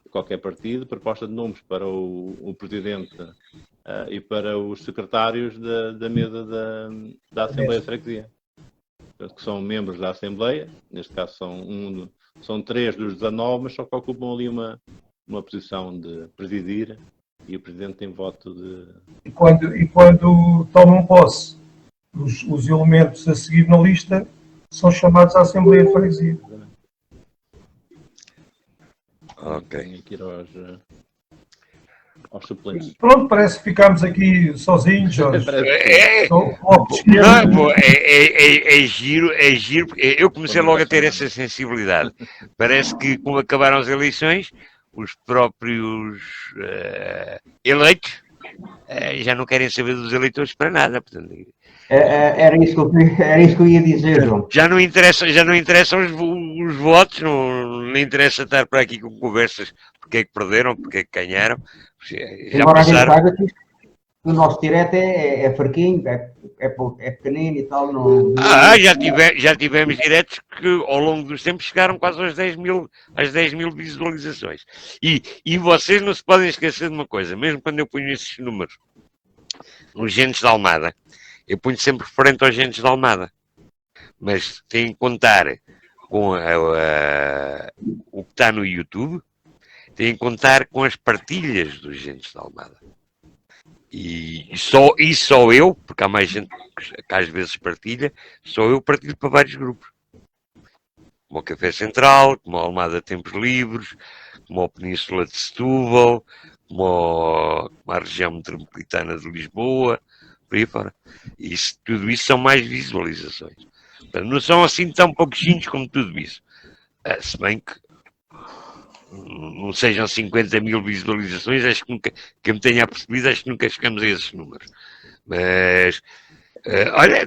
de qualquer partido, proposta de nomes para o Presidente e para os secretários da mesa da Assembleia de Freguesia, que são membros da Assembleia, neste caso são 3 dos 19, mas só que ocupam ali uma posição de presidir, e o Presidente tem voto de... E quando tomam posse, os elementos a seguir na lista são chamados à Assembleia de Freguesia. Ok. Tenho que ir aos suplentes. Pronto, parece que ficámos aqui sozinhos, Jorge. É giro. Eu comecei logo a ter essa sensibilidade. Parece que, como acabaram as eleições, os próprios eleitos já não querem saber dos eleitores para nada. Portanto, Era isso que eu ia dizer, João. já não interessam os votos, não interessa estar por aqui com conversas porque é que perderam, porque é que ganharam. Já Embora passaram. a gente saiba que o nosso direto é fraquinho, é pequenino e tal. Não... Já tivemos diretos que ao longo dos tempos chegaram quase às 10 mil visualizações. E vocês não se podem esquecer de uma coisa, mesmo quando eu ponho esses números nos Gentes de Almada, eu ponho sempre referente aos Gentes de Almada. Mas tem que contar com o que está no YouTube, tem que contar com as partilhas dos Gentes de Almada. E só eu, porque há mais gente que às vezes partilha, só eu partilho para vários grupos. Como o Café Central, como a Almada Tempos Livres, como a Península de Setúbal, como a região metropolitana de Lisboa, por aí fora. Tudo isso são mais visualizações. Portanto, não são assim tão pouquinhos como tudo isso. Se bem que não sejam 50 mil visualizações, acho que nunca, que eu me tenha percebido, acho que nunca chegamos a esses números. Mas, olha,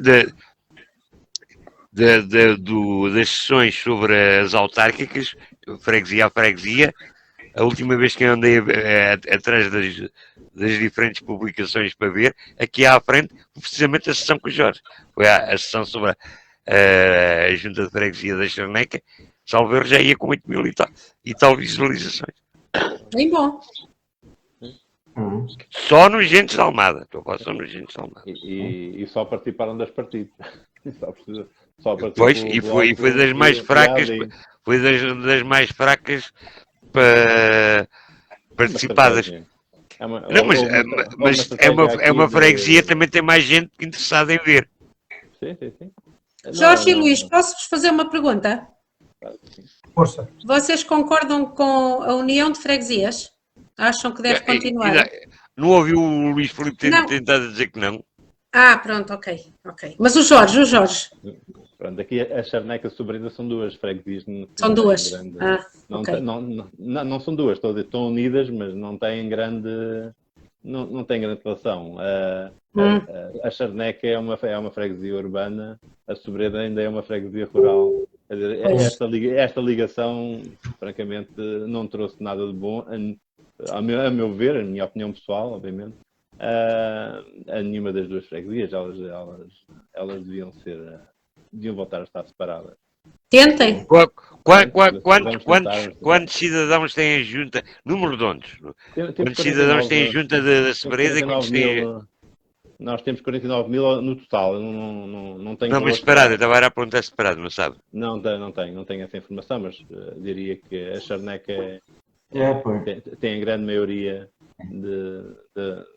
das sessões sobre as autárquicas, freguesia a freguesia, a última vez que eu andei atrás das diferentes publicações para ver, aqui à frente, precisamente a sessão com o Jorge. Foi a sessão sobre a Junta de Freguesia da Charneca, salvo erro, já ia com 8 mil e tal visualizações. Bem bom. Só nos Gentes de Almada. Estou a falar só nos Gentes de Almada. E só participaram das partidas. Só Pois, e foi das mais fracas. Foi das mais fracas participadas. Mas é uma freguesia, também tem mais gente interessada em ver. Sim. Jorge e Luís, posso-vos fazer uma pergunta? Força. Vocês concordam com a união de freguesias? Acham que deve continuar? Não ouviu o Luís Filipe tentado dizer que não? Pronto, ok. Mas o Jorge. Pronto, aqui a Charneca e a Sobrinda são 2 freguesias. São 2. Okay. Não são 2, estão unidas, mas não têm grande relação. A Charneca é uma freguesia urbana, a Sobreda ainda é uma freguesia rural. Quer dizer, esta ligação, francamente, não trouxe nada de bom, a meu ver, a minha opinião pessoal, obviamente, a nenhuma das 2 freguesias. Elas deviam voltar a estar separadas. Tentem. Quantos cidadãos têm a junta? Número redondos. Quantos cidadãos têm a junta da Sobreda? Nós temos 49 mil no total. Eu não tenho. Não, mas separado, eu estava a perguntar separado, não sabe? Não tenho essa informação, mas diria que a charneca Pois. tem a grande maioria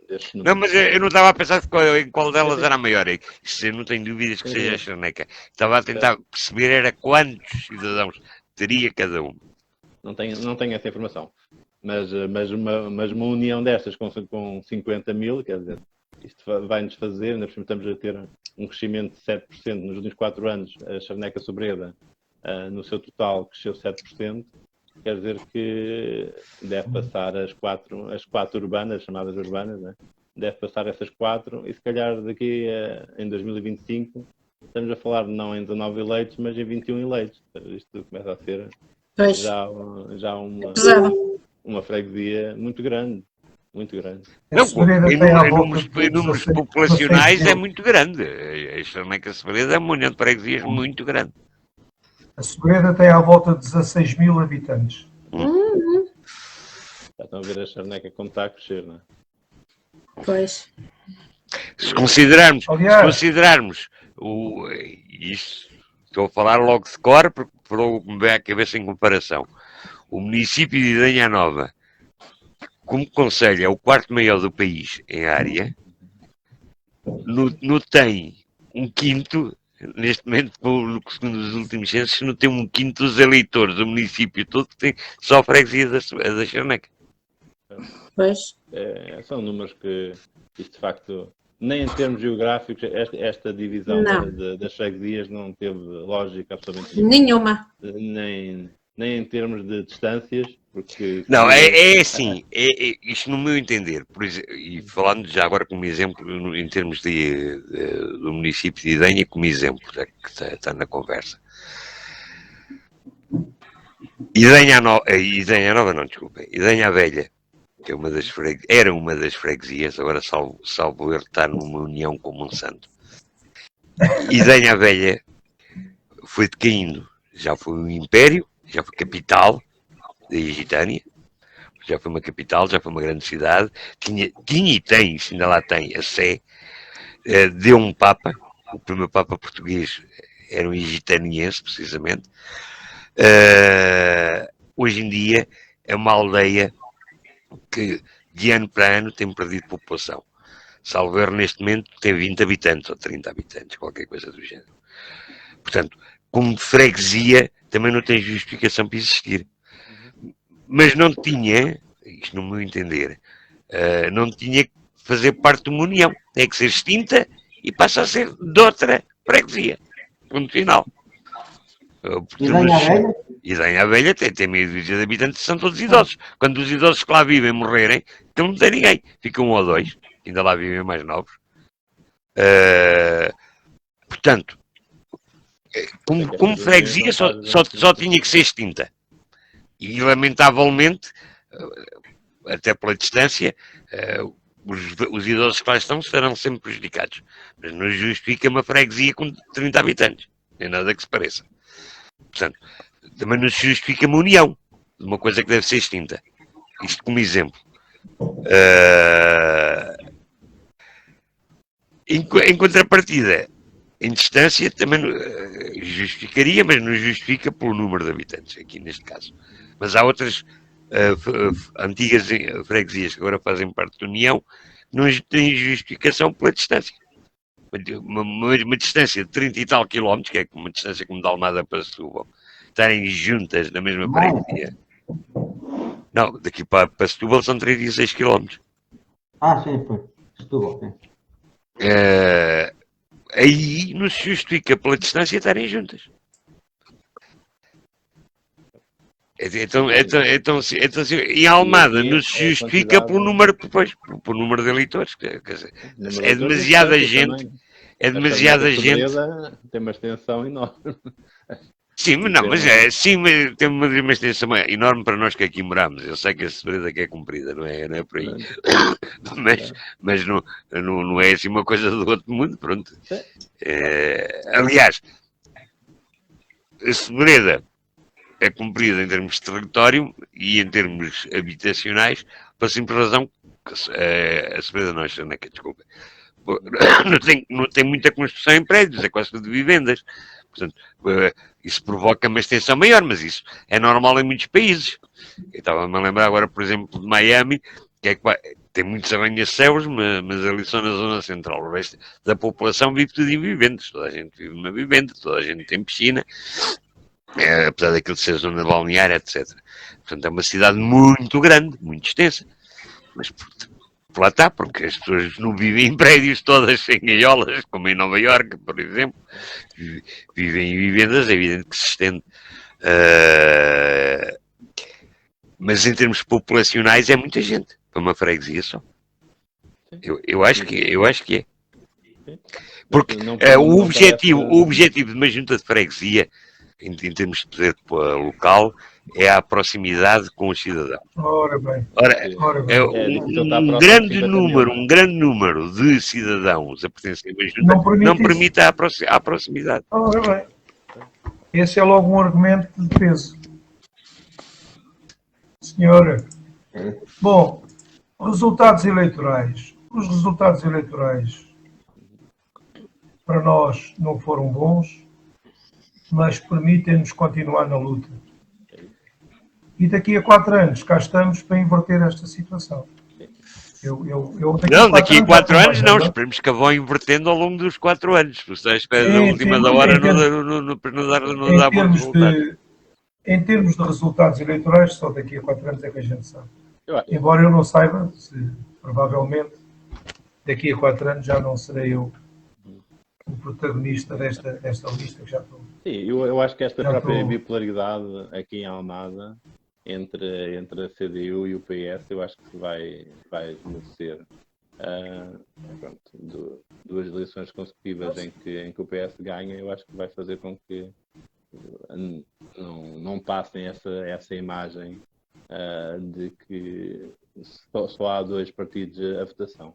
destes Não, números. mas eu não estava a pensar em qual delas era a maior. Isso eu não tenho dúvidas que seja a charneca. Estava a tentar perceber era quantos cidadãos teria cada um. Não tenho essa informação. Mas uma união destas com 50 mil, quer dizer, isto vai-nos fazer, ainda por cima estamos a ter um crescimento de 7% nos últimos 4 anos. A charneca sobreda, no seu total, cresceu 7%. Quer dizer que deve passar as quatro urbanas, chamadas urbanas, né? Deve passar essas 4 e se calhar daqui em 2025 estamos a falar não em 19 eleitos, mas em 21 eleitos. Isto começa a ser Pois, já pesado. uma freguesia muito grande. Muito grande. Não, A Severeda em tem à números, volta de em números 16 populacionais é mil. muito grande. A charneca Severeda é uma união de freguesias muito grande. A Severeda tem à volta de 16 mil habitantes. Já estão a ver a charneca como está a crescer, não é? Pois. Se considerarmos Aliás, isto, estou a falar logo de cor, porque logo me vem à cabeça em comparação. O município de Idanha Nova, como concelho, é o quarto maior do país em área, não tem um quinto, neste momento, segundo os últimos censos, não tem um quinto dos eleitores do município todo que tem só a freguesia da charneca. Pois. São números que, isto de facto, nem em termos geográficos, esta divisão Não. das freguesias não teve lógica absolutamente Nenhuma. nem em termos de distâncias, porque... Não, é assim, isto no meu entender, por exemplo, e falando já agora como exemplo, em termos do município de Idanha, como exemplo, já que está na conversa. Idanha Nova, não, desculpem, Idanha Velha, que é era uma das freguesias, agora salvo erro, está numa união com Monsanto. Idanha Velha foi decaindo, já foi um império, já foi capital da Igitânia, já foi uma capital, já foi uma grande cidade, tinha e tem, ainda lá tem, a Sé, deu um Papa, o primeiro Papa português era um igitaniense, precisamente. Hoje em dia é uma aldeia que de ano para ano tem perdido população. Salvo erro, neste momento tem 20 habitantes ou 30 habitantes, qualquer coisa do género. Portanto, como freguesia, também não tem justificação para existir. Mas não tinha, isto no meu entender, não tinha que fazer parte de uma união. Tem que ser extinta e passa a ser de outra freguesia. Ponto final. Idanha Velha tem meio dúzia de habitantes que são todos idosos. Quando os idosos que lá vivem morrerem, então não tem ninguém. Fica 1 ou 2, que ainda lá vivem mais novos. Portanto, como freguesia só tinha que ser extinta. E, lamentavelmente, até pela distância, os idosos que lá estão serão sempre prejudicados. Mas não justifica uma freguesia com 30 habitantes. Nem nada que se pareça. Portanto, também não se justifica uma união de uma coisa que deve ser extinta. Isto como exemplo. Em contrapartida, em distância, também justificaria, mas não justifica pelo número de habitantes, aqui neste caso. Mas há outras antigas freguesias que agora fazem parte da União, não têm justificação pela distância. Uma distância de 30 e tal quilómetros, que é uma distância como de Almada para Setúbal, estarem juntas na mesma freguesia. Não, daqui para Setúbal são 36 quilómetros. Sim, foi. Setúbal, sim. Aí não se justifica pela distância estarem juntas. Então, em Almada não se justifica pelo número de eleitores. Quer dizer, é demasiada gente. É demasiada gente. Tem uma extensão enorme. Sim, mas tem uma extensão enorme para nós que aqui moramos. Eu sei que a Severeda que é comprida, não é por aí. Mas não é assim uma coisa do outro mundo, pronto. Aliás, a Severeda é comprida em termos de território e em termos habitacionais, pela simples razão que a Severeda não é Charneca, desculpa. não tem muita construção em prédios, é quase tudo de vivendas. Portanto, isso provoca uma extensão maior, mas isso é normal em muitos países. Eu estava-me a lembrar agora, por exemplo, de Miami, que é que tem muitos arranha-céus, mas ali só na zona central. O resto da população vive tudo em vivendas. Toda a gente vive numa vivenda, toda a gente tem piscina, apesar daquilo ser zona balneária, etc. Portanto, é uma cidade muito grande, muito extensa. Mas lá está, porque as pessoas não vivem em prédios todas em gaiolas, como em Nova Iorque, por exemplo. Vivem em vivendas, é evidente que se estende. Mas em termos populacionais é muita gente para uma freguesia só. Eu acho que é. Porque o objetivo de uma junta de freguesia, em termos de poder local, é a proximidade com os cidadãos. Ora bem. Um grande número de cidadãos a pertencer a uma junta não permite a proximidade. Ora bem. Esse é logo um argumento de peso. Senhora. Bom, resultados eleitorais. Os resultados eleitorais para nós não foram bons, mas permitem-nos continuar na luta. E daqui a 4 anos cá estamos para inverter esta situação. Daqui a 4 anos não, esperemos que a vão invertendo ao longo dos 4 anos. Vocês que na última da hora não dá bons resultados. Em termos de resultados eleitorais, só daqui a 4 anos é que a gente sabe. Embora eu não saiba, provavelmente daqui a 4 anos já não serei eu o protagonista desta lista que já estou. Sim, eu acho que esta própria bipolaridade aqui em Almada entre a CDU e o PS, eu acho que vai esmorecer. Duas eleições consecutivas em que o PS ganha, eu acho que vai fazer com que não passem essa imagem de que só há 2 partidos a votação.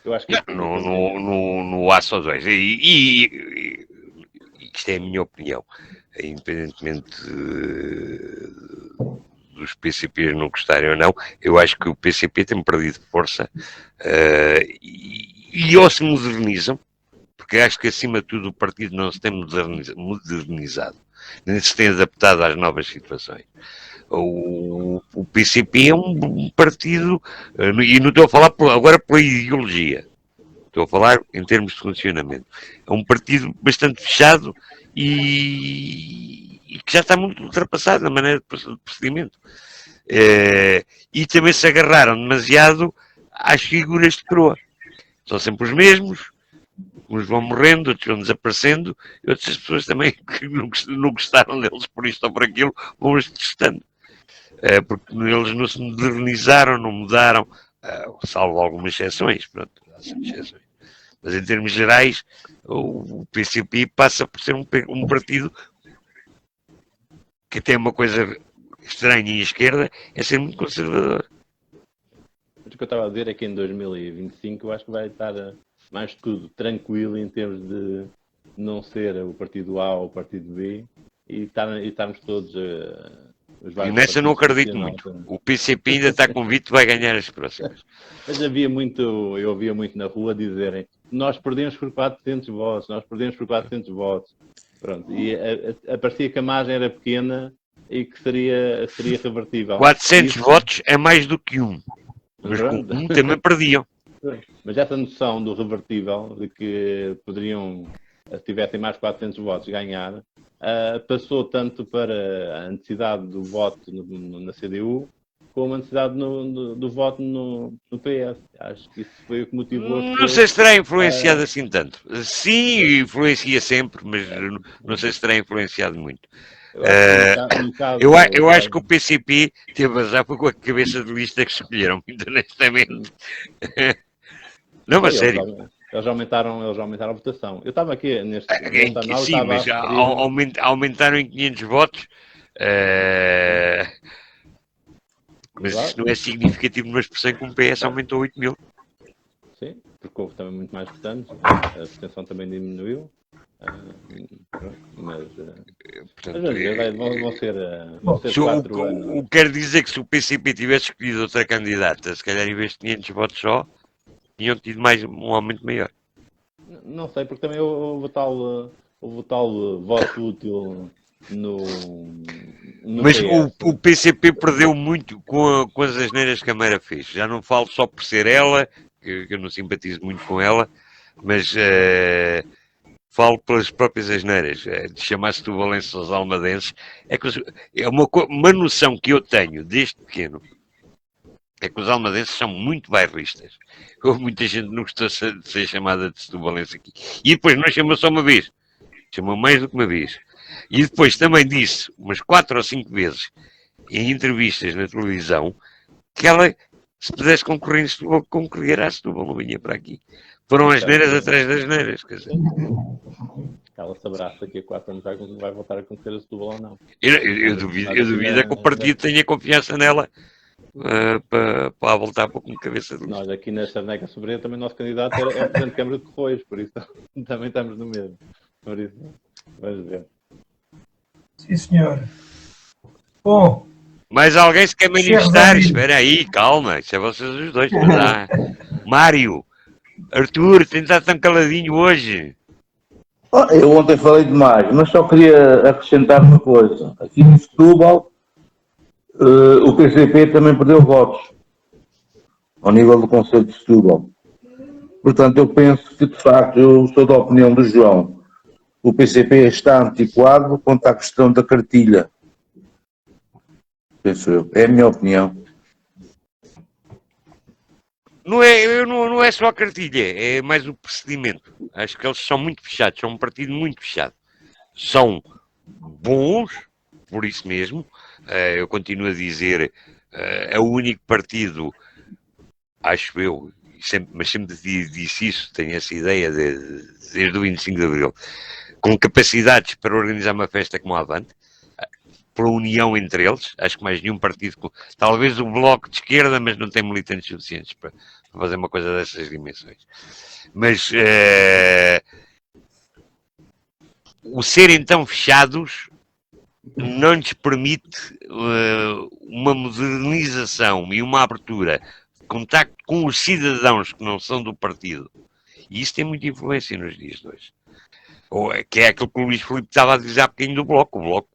Eu acho que não há só 2. E isto é a minha opinião. Independentemente dos PCPs não gostarem ou não, eu acho que o PCP tem perdido força e ou se modernizam, porque acho que acima de tudo o partido não se tem modernizado, nem se tem adaptado às novas situações. O PCP é um partido, e não estou a falar agora pela ideologia, estou a falar em termos de funcionamento. É um partido bastante fechado e que já está muito ultrapassado na maneira de procedimento. E também se agarraram demasiado às figuras de coroa. São sempre os mesmos, uns vão morrendo, outros vão desaparecendo, e outras pessoas também que não gostaram deles por isto ou por aquilo, vão-os testando. Porque eles não se modernizaram, não mudaram, salvo algumas exceções, pronto, há exceções. Mas em termos gerais, o PCP passa por ser um partido que tem uma coisa estranha em esquerda, é ser muito conservador. O que eu estava a dizer é que em 2025 eu acho que vai estar mais tudo tranquilo em termos de não ser o partido A ou o partido B e estarmos todos... E nessa não acredito muito. O PCP ainda está convicto que vai ganhar as próximas. Mas eu ouvia muito na rua dizerem nós perdemos por 400 votos, nós perdemos por 400 votos. Pronto. E parecia que a margem era pequena e que seria revertível. 400 votos é mais do que um. Mas com um também perdiam. Mas essa noção do revertível, de que poderiam, se tivessem mais 400 votos, ganhar, passou tanto para a necessidade do voto na CDU, como a necessidade do voto no PS. Acho que isso foi o que motivou... Não sei se terá influenciado assim tanto. Sim, influencia sempre, mas não sei se terá influenciado muito. Eu acho que o PCP teve azar com a cabeça de lista que escolheram, muito honestamente. Não, mas sério. Eles aumentaram a votação. Eu estava aqui neste... Sim, mas aumentaram em 500 votos. Mas isso não é significativo numa expressão que o PS aumentou 8 mil. Sim, porque houve também muito mais votantes. A abstenção também diminuiu. Mas vão ser 4 anos. O que quer dizer que se o PCP tivesse escolhido outra candidata, se calhar em vez de 500 votos só, tinham tido mais, um aumento maior. Não sei, porque também houve tal voto útil no Mas PS. o PCP perdeu muito com as asneiras que a Meira fez. Já não falo só por ser ela, que eu não simpatizo muito com ela, mas falo pelas próprias asneiras. De chamar-se Tubalenses aos almadenses. É uma noção que eu tenho desde pequeno. É que os almadenses são muito bairristas. Houve muita gente que não gostou de ser chamada de Setubalense aqui. E depois não chamou só uma vez. Chamou mais do que uma vez. E depois também disse, umas 4 ou 5 vezes, em entrevistas na televisão, que ela, se pudesse concorrer em Setúbal, concorreria a Setúbal, não vinha para aqui. Foram as neiras atrás das neiras. Quer dizer. Ela saberá se daqui a 4 anos vai voltar a concorrer a Setúbal ou não. Eu duvido é que o partido tenha confiança nela para voltar para com cabeça de luz. Nós aqui na Charneca Sobreira também o nosso candidato é Presidente de Câmara de Correios, por isso também estamos no mesmo. Por isso, vamos ver. Sim, senhor. Bom, Mais alguém se quer manifestar? Espera aí, calma, isso é vocês os dois. Mário, Arthur, tem de estar tão caladinho hoje. Eu ontem falei demais, mas só queria acrescentar uma coisa. Aqui no Setúbal, o PCP também perdeu votos ao nível do Conselho de Setúbal. Portanto, eu penso que, de facto, eu sou da opinião do João. O PCP está antiquado quanto à questão da cartilha. Penso eu. É a minha opinião. Não é só a cartilha, é mais o procedimento. Acho que eles são muito fechados, são um partido muito fechado. São bons, por isso mesmo. Eu continuo a dizer, é o único partido, acho eu, mas sempre disse isso, tenho essa ideia desde o 25 de Abril, com capacidades para organizar uma festa como a Avante, pela união entre eles. Acho que mais nenhum partido, talvez o Bloco de Esquerda, mas não tem militantes suficientes para fazer uma coisa dessas dimensões. Mas o serem tão fechados não lhes permite uma modernização e uma abertura, contacto com os cidadãos que não são do partido. E isso tem muita influência nos dias de hoje. Que é aquilo que o Luís Filipe estava a dizer há bocadinho do Bloco. O Bloco,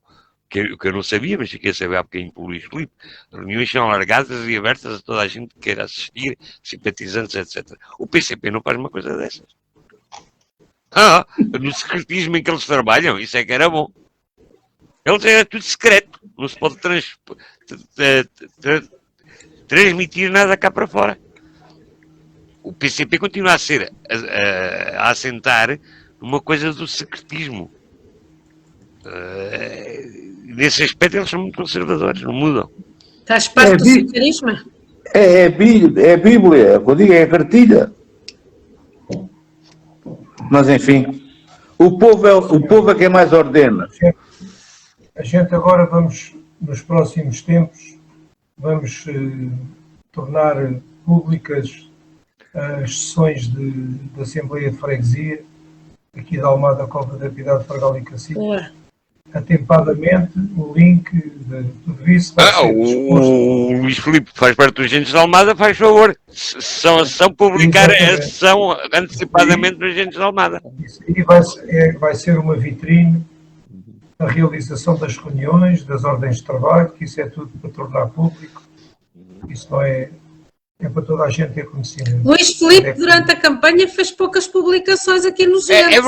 que eu não sabia, mas fiquei a saber há bocadinho pelo Luís Filipe. Reuniões são alargadas e abertas a toda a gente que queira assistir, simpatizantes, etc. O PCP não faz uma coisa dessas. No secretismo em que eles trabalham, isso é que era bom. Eles é tudo secreto. Não se pode transmitir nada cá para fora. O PCP continua a assentar numa coisa do secretismo. Nesse aspecto eles são muito conservadores, não mudam. Estás parte do sectarismo? É a Bíblia, eu digo, é a cartilha. Mas enfim, o povo é quem mais ordena. a gente agora vamos, nos próximos tempos, vamos tornar públicas as sessões da Assembleia de Freguesia, aqui da Almada, Cova da Piedade, Fargal e Cacique. Atempadamente, o link de tudo isso vai ser disposto. O Luís Filipe faz parte dos Agentes de Almada, faz favor. São publicar a sessão antecipadamente nos Agentes de Almada. Isso aí vai ser uma vitrine da realização das reuniões, das ordens de trabalho, que isso é tudo para tornar público. Isso não é para toda a gente ter conhecimento. Luís Filipe, durante a campanha, fez poucas publicações aqui nos É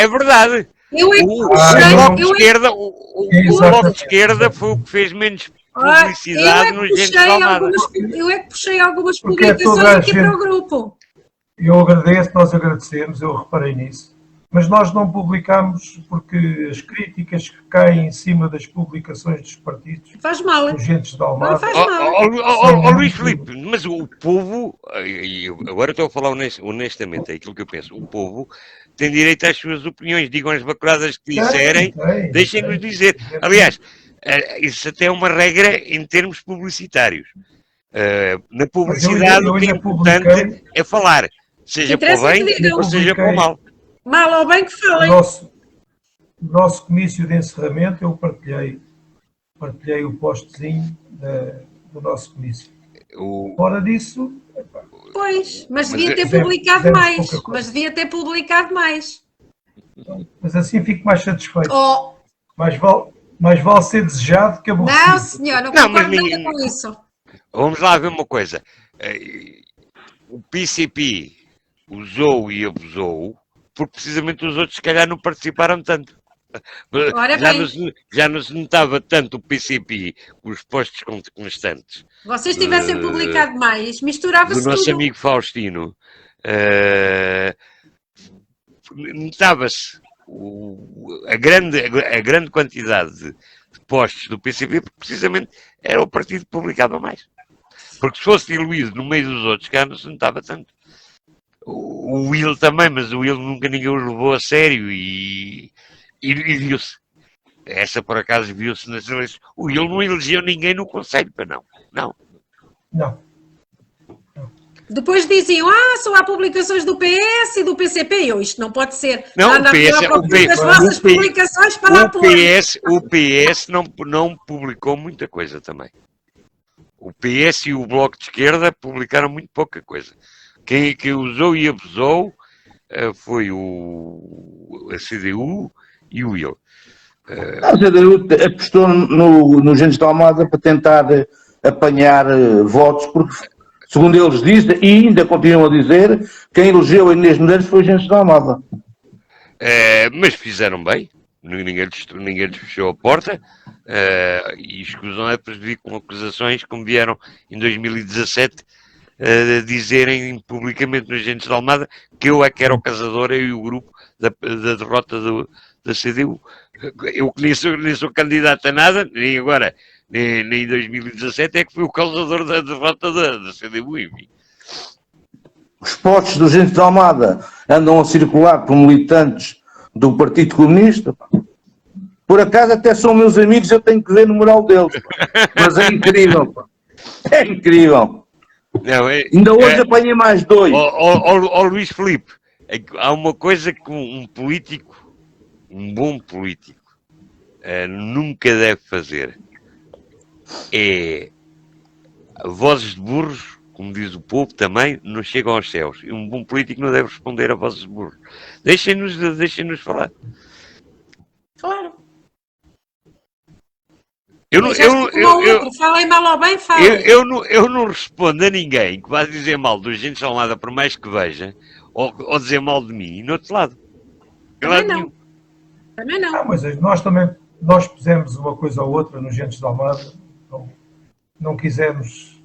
verdade. Eu é que o Bloco de Esquerda foi o que fez menos publicidade nos Agentes de Almada. Eu é que puxei algumas publicações aqui para o grupo. Eu agradeço, nós agradecemos, eu reparei nisso. Mas nós não publicamos porque as críticas que caem em cima das publicações dos partidos, faz mal, dos Agentes de Almada. Faz mal. Luís Filipe, mas o povo, e agora estou a falar honestamente, é aquilo que eu penso, o povo tem direito às suas opiniões, digam as bacuradas que disserem, deixem-nos dizer. Aliás, isso até é uma regra em termos publicitários. Na publicidade o que é importante é falar, seja para o bem ou seja para o mal. Mal ou bem que falem. No nosso comício de encerramento eu partilhei o postzinho do nosso comício. Fora disso... Pois, mas Mas devia ter fizemos- publicado fizemos mais. pouca coisa. Mas devia ter publicado mais. Mas assim fico mais satisfeito. Oh, Mais vale ser desejado que aborrecido. não, senhor, não Não, mas concordo nada ninguém- com isso. Vamos lá ver uma coisa. O PCP usou e abusou porque precisamente os outros se calhar não participaram tanto. Ora Já bem. já não se notava tanto o PCP com os postos constantes Vocês tivessem publicado mais, misturava-se do nosso tudo. amigo Faustino. Notava-se a grande quantidade de postos do PCP porque precisamente era o partido que publicava mais. Porque se fosse diluído no meio dos outros, cá não se notava tanto. O Will também, mas o Will nunca ninguém o levou a sério e viu-se. Essa por acaso viu-se nas eleições. O Will não elegeu ninguém no Conselho, para não. Não. Não. Depois diziam, só há publicações do PS e do PCP. Isto não pode ser. Não, Anda o PS à procura das vossas publicações para lá pôr. O PS não publicou muita coisa também. O PS e o Bloco de Esquerda publicaram muito pouca coisa. Quem usou e abusou foi a CDU e o Will. A CDU apostou no Gentes de Almada para tentar apanhar votos, porque, segundo eles dizem, e ainda continuam a dizer, quem elegeu a Inês Medeiros foi o Gentes de Almada. Mas fizeram bem. Ninguém lhes fechou a porta. E escusam é vir com acusações como vieram em 2017 dizerem publicamente nos Gentes de Almada que eu é que era o causador, eu e o grupo da derrota da CDU. Eu que nem sou candidato a nada, nem agora, nem em 2017, é que fui o causador da derrota da CDU, enfim. Os postos do Gentes de Almada andam a circular por militantes do Partido Comunista. Por acaso até são meus amigos, eu tenho que ver no moral deles. Mas é incrível. É incrível. Não, Ainda hoje apanhei mais dois. Luís Filipe, há uma coisa que um político, um bom político, nunca deve fazer. É vozes de burros, como diz o povo também, não chegam aos céus. E um bom político não deve responder a vozes de burros. Deixem-nos falar. Claro. Falem mal ou bem, falem. Eu não respondo a ninguém que vá dizer mal dos Gentes de Almada, por mais que veja, ou dizer mal de mim, e no outro lado. Também não. Também não. Mas nós pusemos uma coisa ou outra nos Gentes de Almada, não quisemos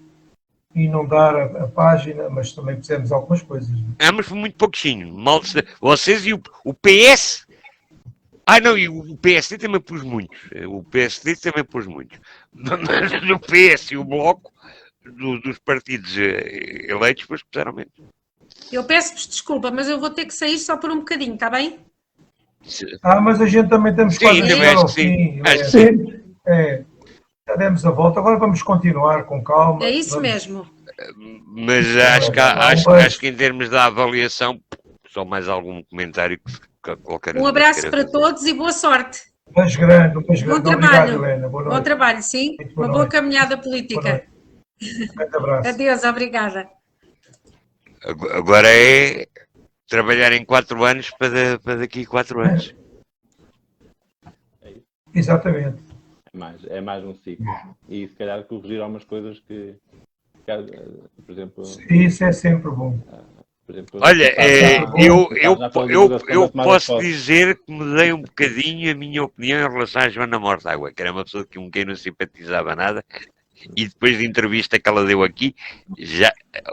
inundar a página, mas também pusemos algumas coisas. Mas foi muito pouquinho. Vocês e o PS. Não, e o PSD também pus muitos. O PSD também pus muitos. Mas o PS e o Bloco dos partidos eleitos, depois puseram menos. Eu peço-vos desculpa, mas eu vou ter que sair só por um bocadinho, está bem? Mas a gente também temos quase a chegar ao fim. Acho que sim. Já demos a volta, agora vamos continuar com calma. É isso mesmo. Mas acho que em termos da avaliação, só mais algum comentário que qualquer Um abraço para todos e boa sorte. Beijo grande. Bom trabalho. Obrigado, Helena. Boa noite. Bom trabalho, sim. Uma boa caminhada política. Um grande abraço. Adeus, obrigada. Agora é trabalhar em 4 anos para daqui a 4 anos. Exatamente. É mais um ciclo. E se calhar corrigir algumas coisas que por exemplo... Isso é sempre bom. Por exemplo, olha, eu posso dizer que mudei um bocadinho a minha opinião em relação à Joana Mortágua, que era uma pessoa com quem não simpatizava nada, e depois da entrevista que ela deu aqui,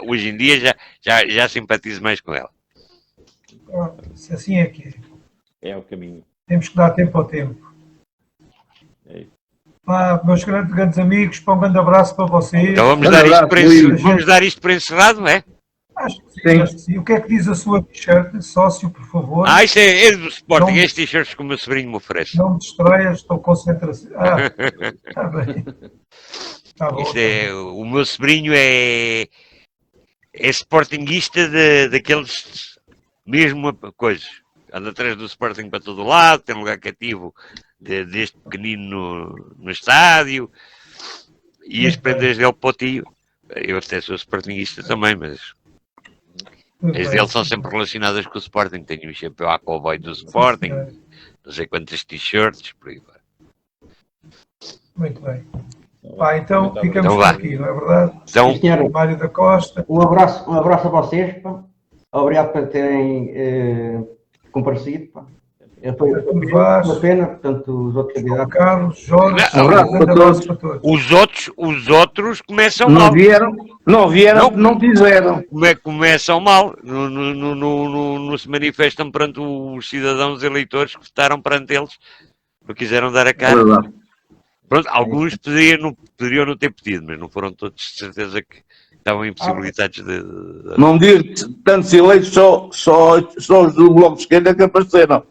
hoje em dia já simpatizo mais com ela. Se assim é que é o caminho. Temos que dar tempo ao tempo. É isso. Meus grandes amigos, um grande abraço para vocês. Então vamos dar isto por encerrado, não é? Acho que sim. O que é que diz a sua t-shirt, sócio, por favor? Isto é do Sporting, estes t-shirts que o meu sobrinho me oferece. Não me distraias, estou concentração. Está bem. Tá bom. O meu sobrinho é sportinguista daqueles mesmo coisas. Anda atrás do Sporting para todo lado, tem lugar cativo deste pequenino no estádio e as prendas dele para o tio. Eu até sou sportinguista também, mas Muito As bem. dele são sempre relacionadas com o Sporting. Tenho o chapéu à cowboy do Sporting, não sei quantas t-shirts, por aí vai. Muito bem. Pá, então Muito ficamos Então por vá. aqui, não é verdade? Então, Sim, senhor. Mário da Costa. Um abraço a vocês, pá. Obrigado por terem comparecido, pá. Foi uma pena, portanto, os outros João candidatos. Carlos, Jorge, Um abraço grande para abraço todos. para todos. os outros começam Não mal. vieram, não quiseram. Como é que começam mal? Não se manifestam perante os cidadãos eleitores que votaram perante eles, não quiseram dar a É cara. verdade. Pronto, alguns poderiam não ter pedido, mas não foram todos de certeza que estavam impossibilitados de. Não digo que tantos eleitos, só os do Bloco de Esquerda que apareceram.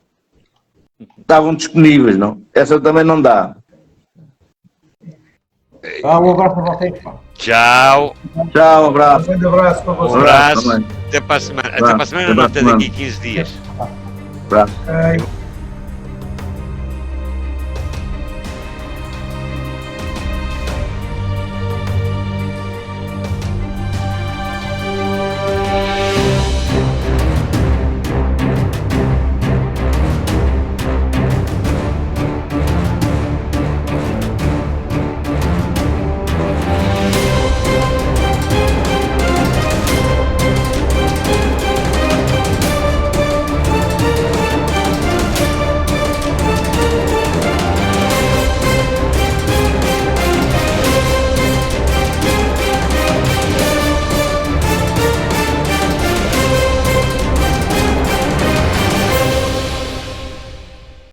Estavam disponíveis, não? Essa também não dá. Um abraço a vocês, pá. Tchau, Tchau, um Um abraço. grande abraço para um vocês. abraço, também. até para a semana, Abraço, não, até daqui a 15 dias. Abraço. Ok.